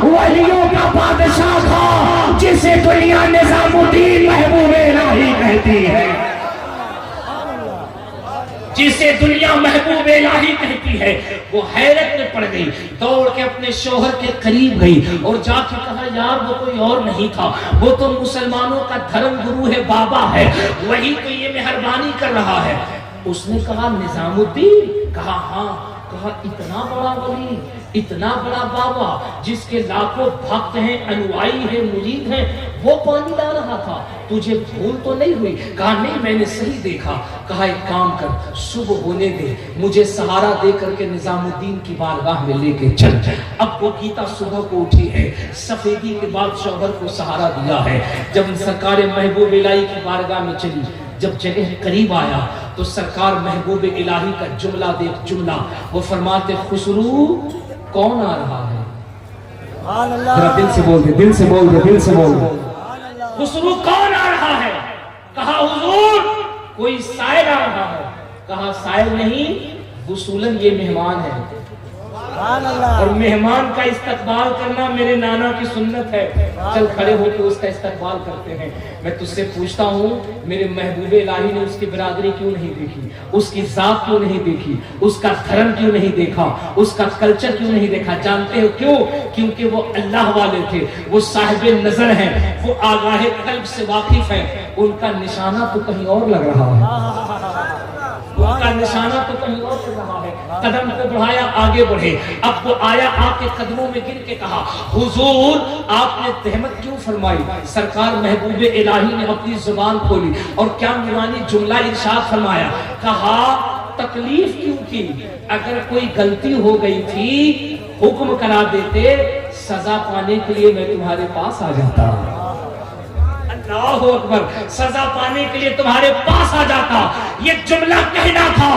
ولیوں کا بادشاہ تھا جسے دنیا نظام الدین محبوب الہی کہتی ہے، جسے دنیا محبوب الہی کہتی ہے. وہ حیرت میں پڑ گئی، دوڑ کے اپنے شوہر کے قریب گئی اور جا کے کہا یار وہ کوئی اور نہیں تھا، وہ تو مسلمانوں کا دھرم گرو ہے، بابا ہے، وہی تو یہ مہربانی کر رہا ہے. اس نے کہا نظام الدین؟ کہا ہاں. کہا اتنا بڑا ولی، اتنا بڑا بابا جس کے لاکھوں بھکت ہیں، انوائی ہیں، مرید ہیں، وہ پانی لا رہا تھا، تجھے بھول تو نہیں ہوئی؟ کہا نہیں میں نے صحیح دیکھا. کہا ایک کام کر، صبح ہونے دے، مجھے سہارا دے کر کے نظام الدین کی بارگاہ میں لے کے چل. اب وہ گیتا صبح کو اٹھی ہے، سفیدی کے بعد شوہر کو سہارا دیا ہے. جب سرکار محبوب الہی کی بارگاہ میں چلی، جب جگہ قریب آیا تو سرکار محبوب الہی کا جملہ دیکھ جملہ. وہ فرماتے خسرو کون آ رہا ہے؟ ذرا دل سے بول دے، دل سے بول دے، دل سے بول دے. خسرو کون آ رہا ہے؟ کہا حضور کوئی سائل آ رہا ہے. کہا سائل نہیں، وصولاً یہ مہمان ہے، اور مہمان کا استقبال کرنا میرے نانا کی سنت ہے. چل کھڑے ہو کے اس کا استقبال کرتے ہیں. میں تجھ سے پوچھتا ہوں میرے محبوب الہی نے اس کی برادری کیوں نہیں دیکھی، اس کی ذات کیوں نہیں دیکھی، اس کا دھرم کیوں نہیں دیکھا، اس کا کلچر کیوں نہیں دیکھا؟ جانتے ہو کیوں؟ کیونکہ وہ اللہ والے تھے، وہ صاحب نظر ہیں، وہ آگاہ قلب سے واقف ہیں. ان کا نشانہ تو کہیں اور لگ رہا ہے، ان کا نشانہ تو کہیں اور لگ رہا ہے. قدم کو بڑھایا، آگے بڑھے. اب وہ آیا، آپ کے قدموں میں گر کے کہا حضور آپ نے تہمت کیوں فرمائی؟ سرکار محبوب الہی نے اپنی زبان کھولی اور کیا نورانی جملہ ارشاد فرمایا. کہا تکلیف کیوں کی؟ اگر کوئی غلطی ہو گئی تھی حکم کرا دیتے، سزا پانے کے لیے میں تمہارے پاس آ جاتا. اللہ اکبر، سزا پانے کے لیے تمہارے پاس آ جاتا. یہ جملہ کہنا تھا.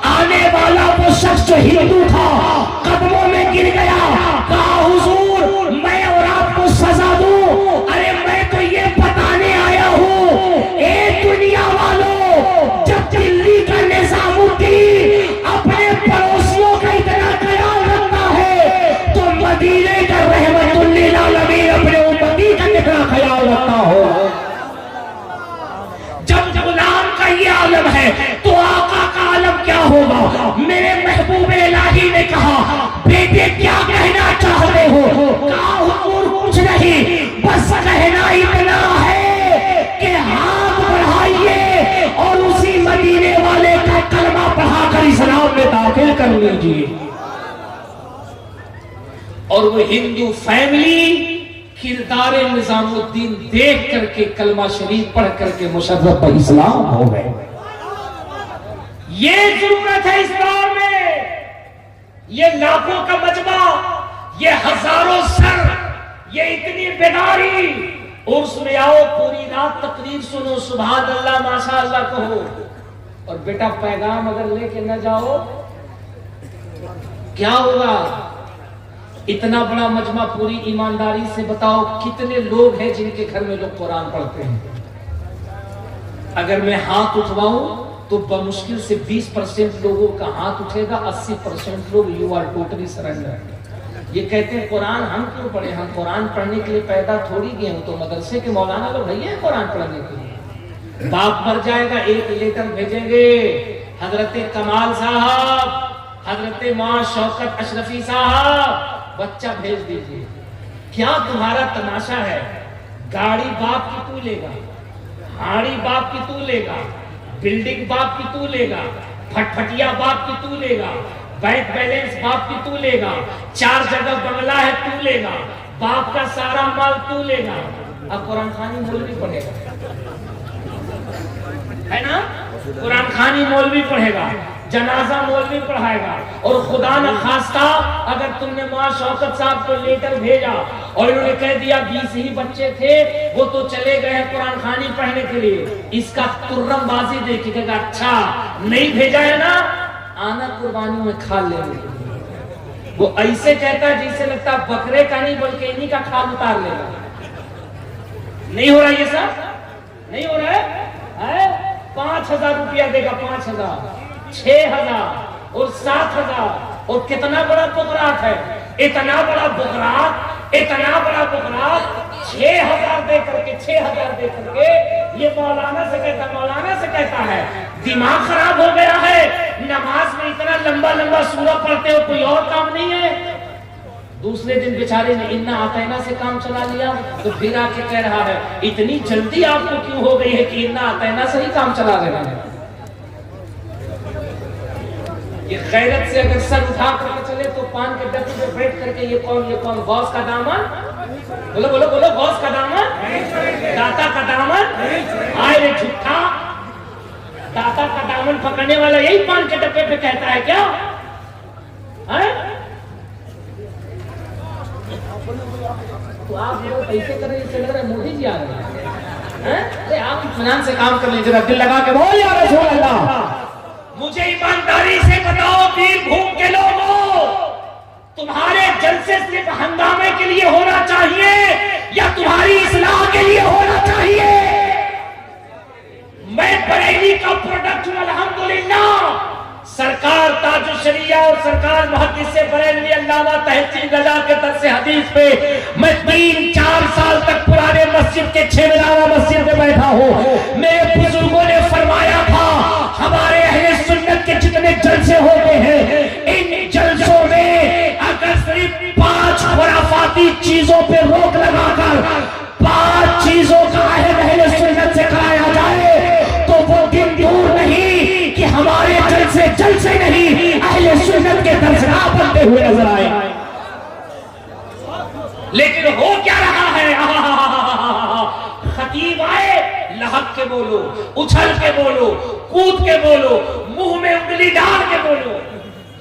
آنے والا وہ شخص جو ہندو تھا قدموں میں گر گیا. کہا حضور میں اور آپ کو سزا دوں؟ ارے میں تو یہ بتانے آیا ہوں اے دنیا والوں، جب دلی کا نظام الدین اپنے پڑوسیوں کا اتنا خیال رکھتا ہے تو مدینے کا رحمت للعالمین اپنے امتی کا کتنا خیال رکھتا ہو. جب غلام کا یہ عالم ہے تو آقا کا عالم کیا ہوگا؟ میرے محبوب الہی نے کہا بیٹے کیا کہنا چاہتے ہو؟ کہا حضور کچھ نہیں، بس کہنا اتنا ہے کہ ہاتھ بڑھائیے اور اسی مدینے والے کا کلمہ پڑھا کر اسلام میں داخل کر لیجیے. اور وہ ہندو فیملی کردار نظام الدین دیکھ کر کے کلمہ شریف پڑھ کر کے مشرف اسلام ہو گئے. یہ ضرورت ہے اس دور میں. یہ لاکھوں کا مجمع، یہ ہزاروں سر، یہ اتنی بیداری. عرس میں آؤ، پوری رات تقریر سنو، سبحان اللہ ماشاء اللہ کہو، اور بیٹا پیغام اگر لے کے نہ جاؤ کیا ہوگا؟ اتنا بڑا مجمع، پوری ایمانداری سے بتاؤ کتنے لوگ ہیں جن کے گھر میں لوگ قرآن پڑھتے ہیں؟ اگر میں ہاتھ اٹھواؤں تو بمشکل سے 20% لوگوں کا ہاتھ اٹھے گا، 80% لوگ یو آر ٹوٹلی سرنڈر. یہ کہتے ہیں قرآن ہم کیوں پڑھیں؟ ہم قرآن پڑھنے کے لیے پیدا تھوڑی گئے ہوں، تو مدرسے کے مولانا لوگ نہیں ہیں قرآن پڑھنے کے لیے. باپ مر جائے گا، ایک لیٹر بھیجیں گے، حضرت کمال صاحب، حضرت ماں شوکت اشرفی صاحب بچہ بھیج دیجیے. کیا تمہارا تماشا ہے؟ گاڑی باپ کی تو لے گا، ہاڑی باپ کی تو لے گا، بلڈنگ باپ کی تو لے گا، پھٹ پھٹیا باپ کی تو لے گا، بینک بیلنس باپ کی تو لے گا، 4 جگہ بنگلہ ہے تو لے گا، باپ کا سارا مال تو لے گا. اب قرآن خوانی مولوی پڑھے گا، ہے نا؟ قرآن خوانی مولوی پڑھے گا. جنازہ مولوی پڑھائے گا، اور خدا نہ خواستہ اگر تم نے ماں شوکت صاحب کو لیٹر بھیجا اور انہوں نے کہہ دیا 20 ہی بچے تھے وہ تو چلے گئے ہیں قرآن خوانی پڑھنے کے لیے، اس کا ترم بازی دیکھے گا اچھا نہیں بھیجا ہے نا، آنا قربانیوں میں کھال لیں گے۔ وہ ایسے کہتا ہے جسے لگتا بکرے کا نہیں بلکہ انہی کا کھال اتار لے گا۔ نہیں ہو رہا یہ سب نہیں ہو رہا ہے؟ 5,000 روپیہ دے گا، 5,000 6,000 اور 7,000 اور کتنا بڑا بکرات ہے، اتنا بڑا بکرات 6,000 دے کر کے یہ مولانا سے کہتا ہے دماغ خراب ہو گیا ہے، نماز میں اتنا لمبا سورہ پڑھتے ہو کوئی اور کام نہیں ہے؟ دوسرے دن بیچارے نے انا آتینا سے کام چلا لیا تو پھر آ کے کہہ رہا ہے اتنی جلدی آپ کو کیوں ہو گئی ہے کہ انا آتینا سے ہی کام چلا رہا ہے؟ یہ غیرت سے اگر سر اٹھا کر کے چلے تو پان کے ڈبے پہ بیٹھ کر کے یہ کون غوث کا دامن، بولو غوث کا دامن، داتا کا دامن، آئے رے جھوٹا، داتا کا دامن پکڑنے والا یہی پان کے ڈبے پہ کہتا ہے کیا؟ تو آپ لوگ ایسے کر رہے ہیں، لگ رہا ہے مودی جی آ رہے ہیں، آپ اطمینان سے کام کر لیجیے، دل لگا کے بول یا رسول اللہ۔ مجھے ایمانداری سے بتاؤ پیر بھوم کے لوگوں، تمہارے جلسے صرف ہنگامے کے لیے ہونا چاہیے یا تمہاری اصلاح کے لیے ہونا چاہیے؟ میں بریلی کا پروڈکٹ ہوں الحمدللہ، سرکار تاج الشریعہ اور سرکار محدث بریلوی علامہ تحسین رضا کے درس حدیث پہ میں 3-4 سال تک پرانے مسجد کے 6 مینارہ مسجد میں بیٹھا ہوں۔ میرے بزرگوں نے فرمایا تھا ہمارے اہل سنت کے جتنے جلسے ہوتے ہیں ان جلسوں میں اگر صرف 5 خرافاتی چیزوں پہ روک لگا کر 5 چیزوں کا عہد اہل سنت سے کرایا جائے تو وہ دن دور نہیں کہ ہمارے جلسے نہیں اہل سنت کے درسگاہ بنتے ہوئے نظر آئے۔ لیکن ہو کیا رہا ہے؟ خطیب آئے لہک کے بولو، اچھل کے بولو، کود کے بولو، منہ میں انگلی ڈال کے بولو،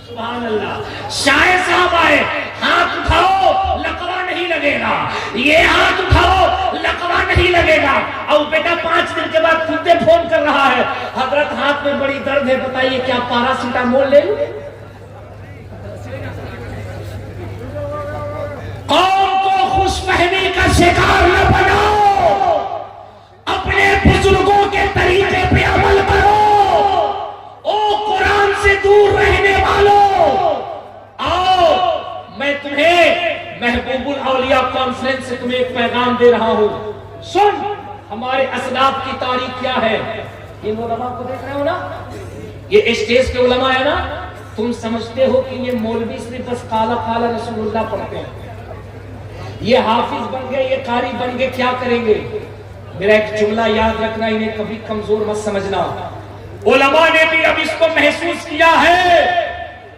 سبحان اللہ۔ شاعر صاحب آئے، ہاتھ اٹھاؤ لقوہ نہیں لگے گا، یہ ہاتھ اٹھاؤ لقوہ نہیں لگے گا۔ اور بیٹا 5 دن کے بعد خود سے فون کر رہا ہے، حضرت ہاتھ میں بڑی درد ہے بتائیے کیا پیراسیٹامول لے لوں؟ قوم کو خوش فہمی کا شکار نہ بناؤ، اپنے بزرگوں کے طریقے پہ عمل کرو۔ او قرآن سے دور رہنے والوں، آؤ میں تمہیں محبوب الاولیاء کانفرنس سے تمہیں ایک پیغام دے رہا ہوں۔ سن، ہمارے اسلاف کی تاریخ کیا ہے؟ یہ علماء کو دیکھ رہے ہو نا، یہ اسٹیج کے علماء ہے نا، تم سمجھتے ہو کہ یہ مولوی صرف بس قالا قالا رسول اللہ پڑھتے ہیں، یہ حافظ بن گئے، یہ قاری بن گئے، کیا کریں گے؟ میرا ایک جملہ یاد رکھنا، انہیں کبھی کمزور مت سمجھنا۔ علماء نے بھی اب اس کو محسوس کیا ہے،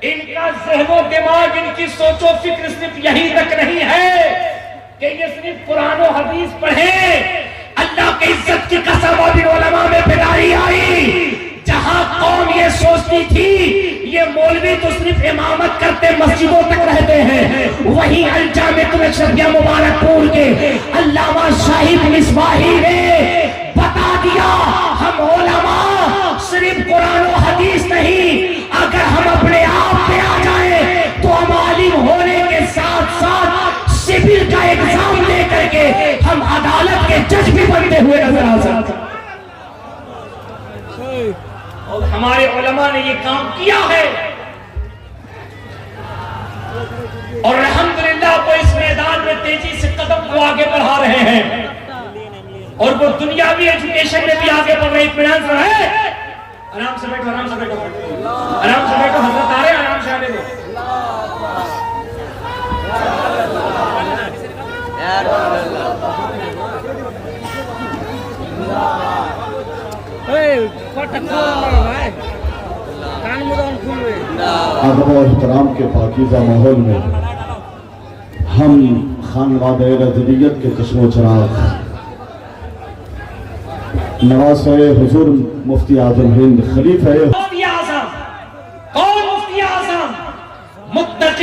ان کا ذہن و دماغ، ان کی سوچ و فکر صرف یہی تک نہیں ہے کہ یہ صرف قرآن و حدیث پڑھیں۔ اللہ کی عزت کی قسم، اب ان علماء میں بیداری آئی۔ جہاں قوم یہ سوچتی تھی یہ مولوی تو صرف امامت کرتے مسجدوں تک رہتے ہیں، وہی الجامع الاشرفیہ مبارک پور کے علامہ شاہد مصباحی نے بتا دیا ہم علماء صرف قرآن و حدیث نہیں، اگر ہم اپنے آپ پہ آ جائیں تو ہم عالم ہونے کے ساتھ ساتھ سول کا ایگزام لے کر کے ہم عدالت کے جج بھی بنتے ہوئے نظر آ سکتے ہیں۔ اور ہمارے علماء نے یہ کام کیا ہے، اور الحمدللہ وہ اس میدان میں تیزی سے قدم کو آگے بڑھا رہے ہیں، اور وہ دنیاوی ایجوکیشن میں بھی آگے بڑھ رہے۔ اطمینان سے رہے، آرام سے بیٹھو، آرام سے بیٹھو، آرام سے بیٹھو، حضرت آ رہے ہیں، آرام سے آنے دو۔ ادب و احترام کے پاکیزہ ماحول میں ہم خانوادہ رضویت کے چشم و چراغ نواسۂ حضور مفتی اعظم ہند خلیفہ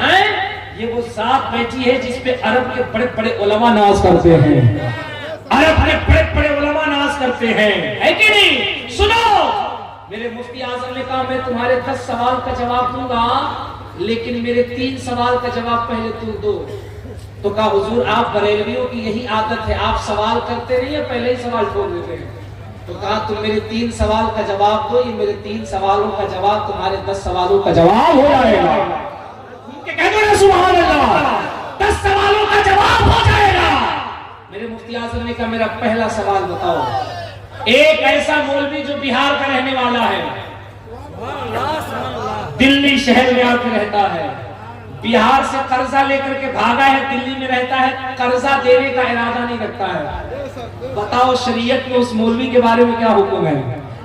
یہ وہ ذات بیٹھی ہے جس پہ عرب کے بڑے بڑے علماء ناز کرتے ہیں، عرب کے بڑے بڑے علماء ناز کرتے ہیں، ہے کہ نہیں؟ سنو، میرے مفتی اعظم نے کہا میں تمہارے 10 سوال کا جواب دوں گا لیکن میرے 3 سوال کا جواب پہلے تم دو۔ تو کہا حضور آپ بریلویوں کی یہی عادت ہے، آپ سوال کرتے نہیں ہیں، پہلے ہی سوال چھوڑ دیتے ہیں۔ تو کہا تم میرے 3 سوال کا جواب دو، یہ میرے 3 سوالوں کا جواب تمہارے 10 سوالوں کا جواب ہو جائے گا۔ کہہ دو نا سبحان اللہ، 10 سوالوں کا جواب ہو جائے گا۔ میرے مفتی اعظم نے کہا میرا پہلا سوال بتاؤ، ایک ایسا مولوی جو بہار کا رہنے والا ہے، دلی شہر میں آ کے رہتا ہے، بہار سے قرضہ لے کر کے بھاگا ہے، دلی میں رہتا ہے، قرضہ دینے کا ارادہ نہیں رکھتا ہے، بتاؤ شریعت میں اس مولوی کے بارے میں کیا حکم ہے؟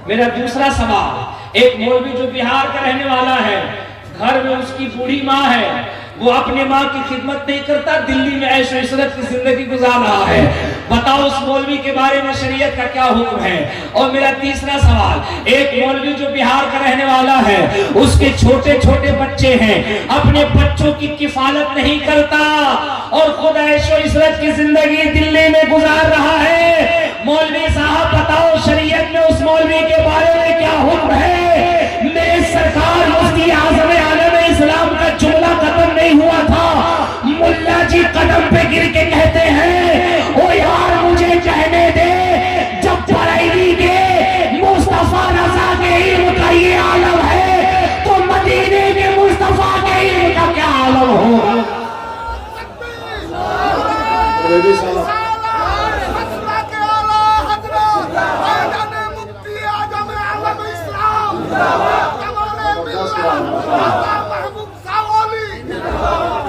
میرا دوسرا سوال، ایک مولوی جو بہار کا رہنے والا ہے، گھر میں اس کی بوڑھی ماں ہے، وہ اپنے ماں کی خدمت نہیں کرتا، دلی میں عیش و عشرت کی زندگی گزار رہا ہے، بتاؤ اس مولوی کے بارے میں شریعت کا کیا حکم ہے؟ اور میرا تیسرا سوال، ایک مولوی جو بہار کا رہنے والا ہے، اس کے چھوٹے چھوٹے بچے ہیں، اپنے بچوں کی کفالت نہیں کرتا اور خود عیش و عشرت کی زندگی دلی میں گزار رہا ہے، مولوی صاحب بتاؤ شریعت میں اس مولوی کے بارے میں کیا حکم ہے؟ میرے سرکار مفتی اعظم عالم اسلام کا جملہ ختم نہیں ہوا تھا، ملا جی قدم پہ گر کے کہتے ہیں او یار مجھے کہنے دے، جب بریلی کے مصطفیٰ رضا کے علم کا یہ عالم ہے تو مدینے کے مصطفیٰ کے علم کا کیا عالم ہوگا؟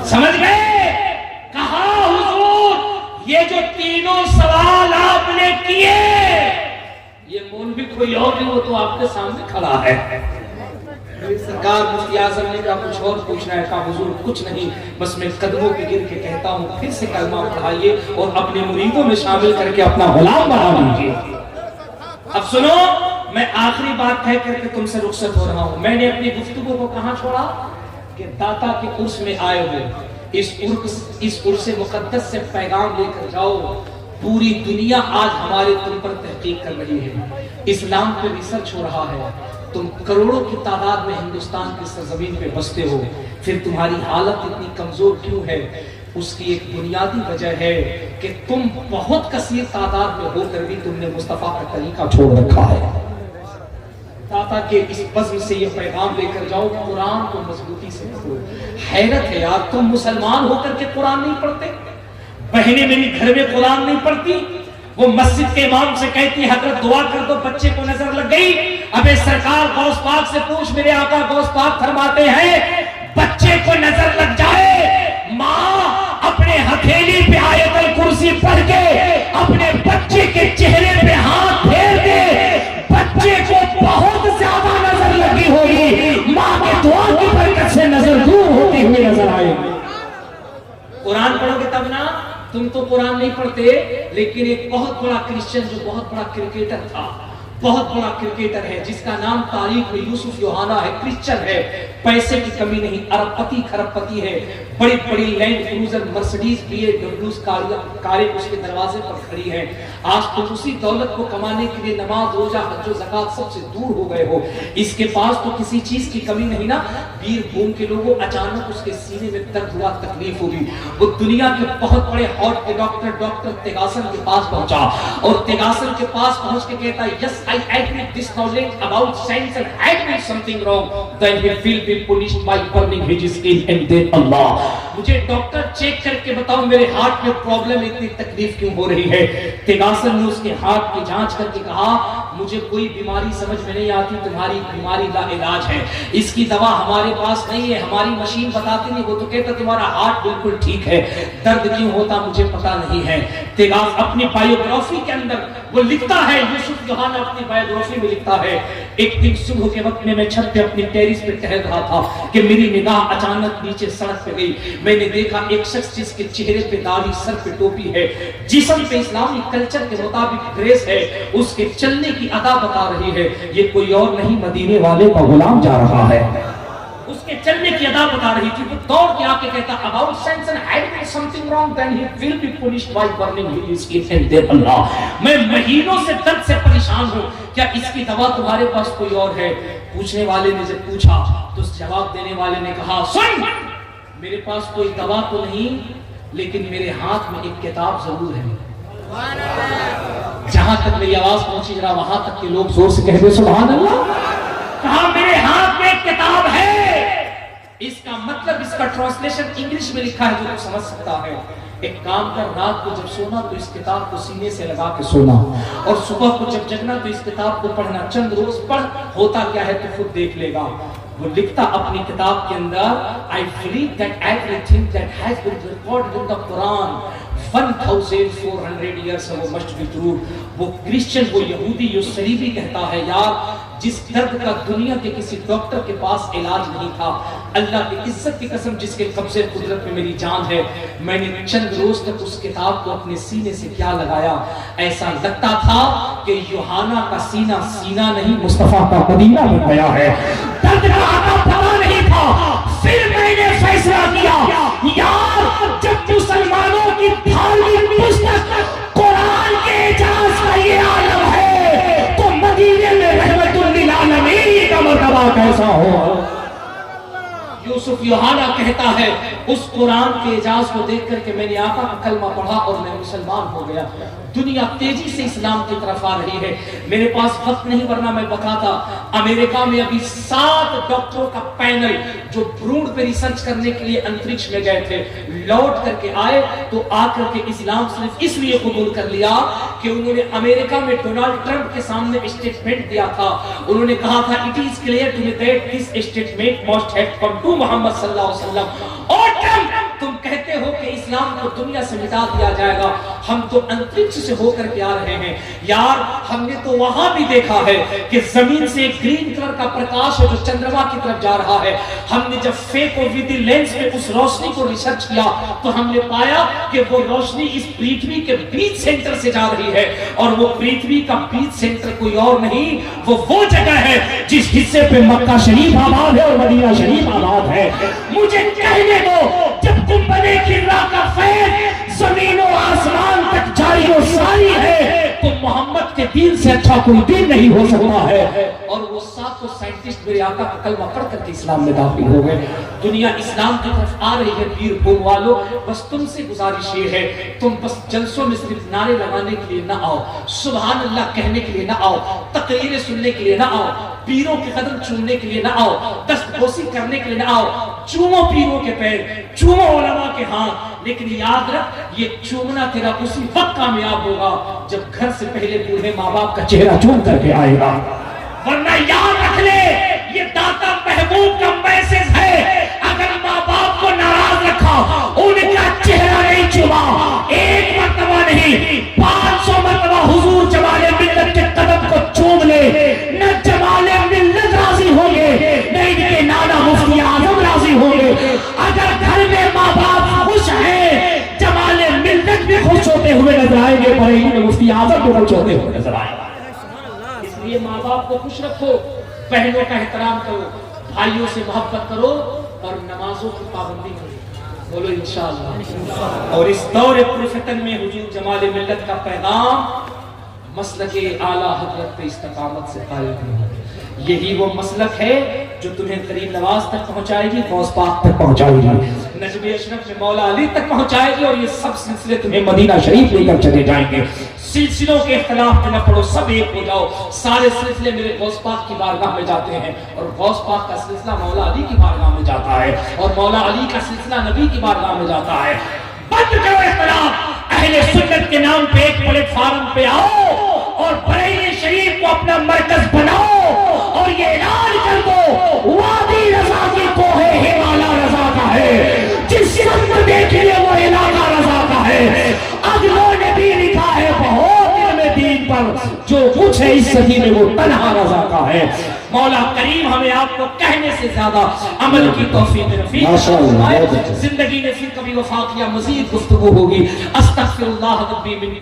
سمجھ گئے؟ کہا حضور یہ جو تینوں سوال آپ نے کیے، یہ مولوی کوئی اور نہیں، وہ تو آپ کے سامنے کھڑا ہے۔ سرکار مفتی اعظم نے کہا کچھ اور پوچھنا ہے؟ کہا حضور کچھ نہیں، بس میں قدموں پہ گر کے کہتا ہوں پھر سے کلمہ پڑھائیے اور اپنے مریدوں میں شامل کر کے اپنا غلام بنا لیجیے۔ اب سنو، میں آخری بات کہہ کر کے تم سے رخصت ہو رہا ہوں۔ میں نے اپنی گفتگو کو کہاں چھوڑا کہ داتا کے عرس میں آئے ہوئے اس عرس مقدس سے پیغام لے کر جاؤ، پوری دنیا آج ہمارے تم پر تحقیق کر رہی ہے، اسلام پہ ریسرچ ہو رہا ہے، تم کروڑوں کی تعداد میں ہندوستان کی سرزمین پہ بستے ہو، پھر تمہاری حالت اتنی کمزور کیوں ہے؟ اس کی ایک بنیادی وجہ ہے کہ تم بہت کثیر تعداد میں ہو کر بھی تم نے مصطفیٰ کا طریقہ چھوڑ رکھا ہے۔ داتا کے اس بزم سے یہ پیغام لے کر جاؤ، قرآن کو مضبوطی سے پڑھو۔ حیرت ہے یار، تم مسلمان ہو کر کے قرآن نہیں پڑھتے، بہنیں میری گھر میں قرآن نہیں پڑھتی، وہ مسجد کے امام سے کہتی حضرت دعا کر دو، بچے کو نظر لگ گئی، ابے سرکار غوث پاک سے پوچھ، میرے آقا غوث پاک فرماتے ہیں بچے کو نظر لگ جائے، ماں اپنے ہتھیلی پہ آیت الکرسی پڑھ کے اپنے بچے کے چہرے پہ ہاتھ پھیر دے، بچے کو بہت زیادہ نظر لگی ہوگی، ماں کے دعا کی برکت سے نظر دور ہوتی ہوئی نظر آئے گی۔ قرآن پڑھو گے تب نا؟ تم تو قرآن نہیں پڑھتے، لیکن ایک بہت بڑا کرسچن جو بہت بڑا کرکٹر تھا، بہت بڑا کرکٹر ہے جس کا نام تاریخ میں یوسف یوحنا ہے، کرسچن ہے، پیسے کی کمی نہیں، ارب پتی کھرب پتی ہے، بڑی بڑی لینڈ کروزر مرسڈیز BMW کاریں اس کے دروازے پر کھڑی ہیں، آج تو اسی دولت کو کمانے کے لیے نماز روزہ حج و زکات سب سے دور ہو گئے ہو، اس کے پاس تو کسی چیز کی کمی نہیں نا۔ بیر بھوم کے لوگوں اچانک اس کے سینے میں درد ہوا، تکلیف ہوگی، وہ دنیا کے بہت بڑے ہارٹ کے ڈاکٹر تیگاسن کے پاس پہنچا اور تیگاسن کے پاس پہنچ کے کہتا yes I admit this knowledge about science and admit something wrong, then he will be punished by burning his skin and then Allah۔ مجھے ڈاکٹر چیک کر کے بتاؤ میرے ہارٹ میں پرابلم، اتنی تکلیف کیوں ہو رہی ہے؟ تیگاسن نے اس کے ہارٹ کی جانچ کر کے کہا مجھے کوئی بیماری سمجھ میں نہیں آتی، تمہاری بیماری لا علاج ہے، اس کی دوا ہمارے پاس نہیں ہے، ہماری مشین بتاتی نہیں، وہ تو کہتا تمہارا ہارٹ بالکل ٹھیک ہے، درد کیوں ہوتا مجھے پتا نہیں ہے۔ تیگاس اپنی بایوگرافی کے اندر وہ لکھتا ہے، یوسف یوحنا اپنی بایوگرافی میں لکھتا ہے، ایک دن صبح کے وقت میں چھت پہ اپنی ٹیرس پہ ٹہل رہا تھا کہ میری نگاہ اچانک نیچے سڑک پہ گئی، میں نے دیکھا ایک شخص جس کے چہرے پہ داڑھی، سر پہ ٹوپی ہے، جسم پہ اسلامی کلچر کے مطابق ڈریس ہے، اس کے چلنے کی ادا بتا رہی ہے، یہ کوئی اور نہیں مدینے والے کا غلام جا رہا ہے۔ اس کے چلنے کی ادا بتا رہی تھی. وہ دوڑ کے آ کے کہتا about Samson had done something wrong then he will be punished by burning his skin and their Allah. میں مہینوں سے درد سے پریشان ہوں, کیا اس کی دوا تمہارے پاس کوئی اور ہے؟ پوچھنے والے نے جب پوچھا تو جواب دینے والے نے کہا سن, میرے پاس کوئی دوا تو نہیں لیکن میرے ہاتھ میں ایک کتاب ضرور ہے. جہاں تک میری آواز پہنچی ذرا وہاں تک کہ لوگ زور سے کہہ دے سبحان اللہ. کہا میرے ہاتھ میں ایک کتاب ہے. اس کا مطلب, اس کا ٹرانسلیشن انگلش میں لکھا ہے جو تو سمجھ سکتا ہے. ایک کام کر, رات کو جب سونا تو اس کتاب کو سینے سے لگا کے سونا, اور صبح کو جب جگنا تو اس کتاب کو پڑھنا. چند روز پڑھ, ہوتا کیا ہے تو خود دیکھ لے گا. وہ لکھتا اپنی کتاب کے اندر I believe that everything that has been recorded in the Quran 1400 years ago must be true. وہ کرسچن, وہ یہودی, جو صلیبی کہتا ہے یار جس درد کا دنیا کے کسی ڈاکٹر کے پاس علاج نہیں تھا, اللہ کی عزت کی قسم جس کے قبضے قدرت میں میری جان ہے, میں نے چند روز تک اس کتاب کو اپنے سینے سے کیا لگایا, ایسا لگتا تھا کہ یوحنا کا سینہ سینہ نہیں مصطفیٰ کا مدینہ میں گیا ہے. درد کا آقا پتا نہیں تھا. پھر میں نے فیصلہ کیا یار جب مسلمانوں کی دھارمک پستک قرآن کے اعجاز کا یہ عالم ہے تو مدینے میں رحمت للعالمین کا مرتبہ کیسا ہو. یوسف یوحنا کہتا ہے اس قرآن کے اعجاز کو دیکھ کر کے میں نے آقا کا کلمہ پڑھا اور میں مسلمان ہو گیا. دنیا تیزی سے اسلام کی طرف آ رہی ہے. میرے پاس وقت نہیں ورنہ میں بتاتا. امریکہ میں ابھی 7 ڈاکٹروں کا پینل جو برونڈ پہ ریسرچ کرنے کے لیے انترکش میں گئے تھے, لوٹ کر کے آئے تو آ کر کے اسلام صرف اس لیے قبول کر لیا کہ انہوں نے امریکہ میں ڈونلڈ ٹرمپ کے سامنے اسٹیٹمنٹ دیا تھا. انہوں نے کہا تھا it is clear to me that this statement must have come to Muhammad صلی اللہ علیہ وسلم. اور تم کہتے ہو کہ اسلام کو دنیا سے مٹا دیا جائے گا, ہم تو انترکش سے ہو کر کے آ رہے ہیں یار. ہم نے تو وہاں بھی دیکھا ہے کہ زمین سے ایک گرین کلر کا پرکاش ہے جو چندرما کی طرف جا رہا ہے. ہم نے جب فیک اور ودی لینس پہ اس روشنی کو ریسرچ کیا تو ہم نے پایا کہ وہ روشنی اس پرتھوی کے بیچ سینٹر سے جا رہی ہے, اور وہ پرتھوی کا بیچ سینٹر کوئی اور نہیں, وہ جگہ ہے جس حصے پہ مکہ شریف آباد ہے اور مدینہ شریف آباد ہے. مجھے کہنے دو جب گنبدِ خضرا کا فیض زمین و آسمان تک جاری و ساری ہے تو محمد کے دین سے اچھا کوئی دین نہیں ہو سکتا ہے. اور وہ 7 سائنٹسٹ میرے آقا کا کلمہ پڑھ کر کے اسلام میں داخل ہو گئے. دنیا اسلام کی طرف آ رہی ہے. پیر بھول والو, بس تم سے گزارش یہ ہے تم بس جلسوں میں صرف نعرے لگانے کے لیے نہ آؤ, سبحان اللہ کہنے کے لیے نہ آؤ, تقریریں سننے کے لیے نہ آؤ, پیروں کے قدم چومنے کے لیے نہ آؤ, دست بوسی کرنے کے لیے نہ آؤ. چومو پیروں کے پیر, چومو علماء کے ہاتھ, لیکن یاد رکھ یہ چومنا تیرا اسی وقت کامیاب ہوگا جب گھر سے پہلے بوڑھے ماں باپ کا چہرہ چوم کر کے آئے گا. ورنہ یاد رکھ لے یہ داتا محبوب کا میسج ہے. اگر ماں باپ کو ناراض رکھا, ان کا چہرہ نہیں چوما, ایک مرتبہ نہیں 500 مرتبہ حضور جمال ملت کے قدم کو چوم لے, نہ جمال ملت راضی ہوں گے نہ ان کے نانا مفتی اعظم راضی ہوں گے. اگر گھر میں ماں باپ خوش ہیں جمال ملت بھی خوش ہوتے ہوئے نظر آئیں گے, پر مفتی اعظم بھی خوش ہوتے ہوئے نظر آئیں گے. اس لیے ماں باپ کو خوش رکھو, بہنوں کا احترام کرو, بھائیوں سے محبت کرو اور نمازوں کی پابندی کرو. بولو انشاءاللہ. اور اس دور پرفتن میں حضور جمال ملت کا پیغام مسلک اعلیٰ حضرت پہ استقامت سے قائم ہے. یہی وہ مسلک ہے جو تمہیں غریب نواز تک پہنچائے گی, غوث پاک تک پہنچائے گی, نجم اشرف میں مولا علی تک پہنچائے گی, اور یہ سب سلسلے تمہیں مدینہ شریف لے کر چلے جائیں گے. سلسلوں کے اختلاف میں نہ پڑو, سب ایک ہو جاؤ. سارے سلسلے میرے غوث پاک کی بارگاہ میں جاتے ہیں, اور غوث پاک کا سلسلہ مولا علی کی بارگاہ میں جاتا ہے, اور مولا علی کا سلسلہ نبی کی بارگاہ میں جاتا ہے. بند کرو اختلاف, اہل سنت کے نام پہ ایک پلیٹ فارم پہ آؤ اور بریلی شریف کو اپنا مرکز بناؤ, اور یہ اعلان کر دو وادی رضا کی کوہ ہمالا رضا کا ہے, جس سمت دیکھ لے وہ علاقہ رضا کا ہے. اگلوں نے بھی لکھا ہے بہت علم دین پر, جو کچھ ہے اس صدی میں وہ تنہا رضا کا ہے. مولا کریم ہمیں آپ کو کہنے سے زیادہ عمل کی توفیق نصیب. زندگی نے پھر کبھی وفا کیا, مزید گفتگو ہوگی. استغفر اللہ ربی من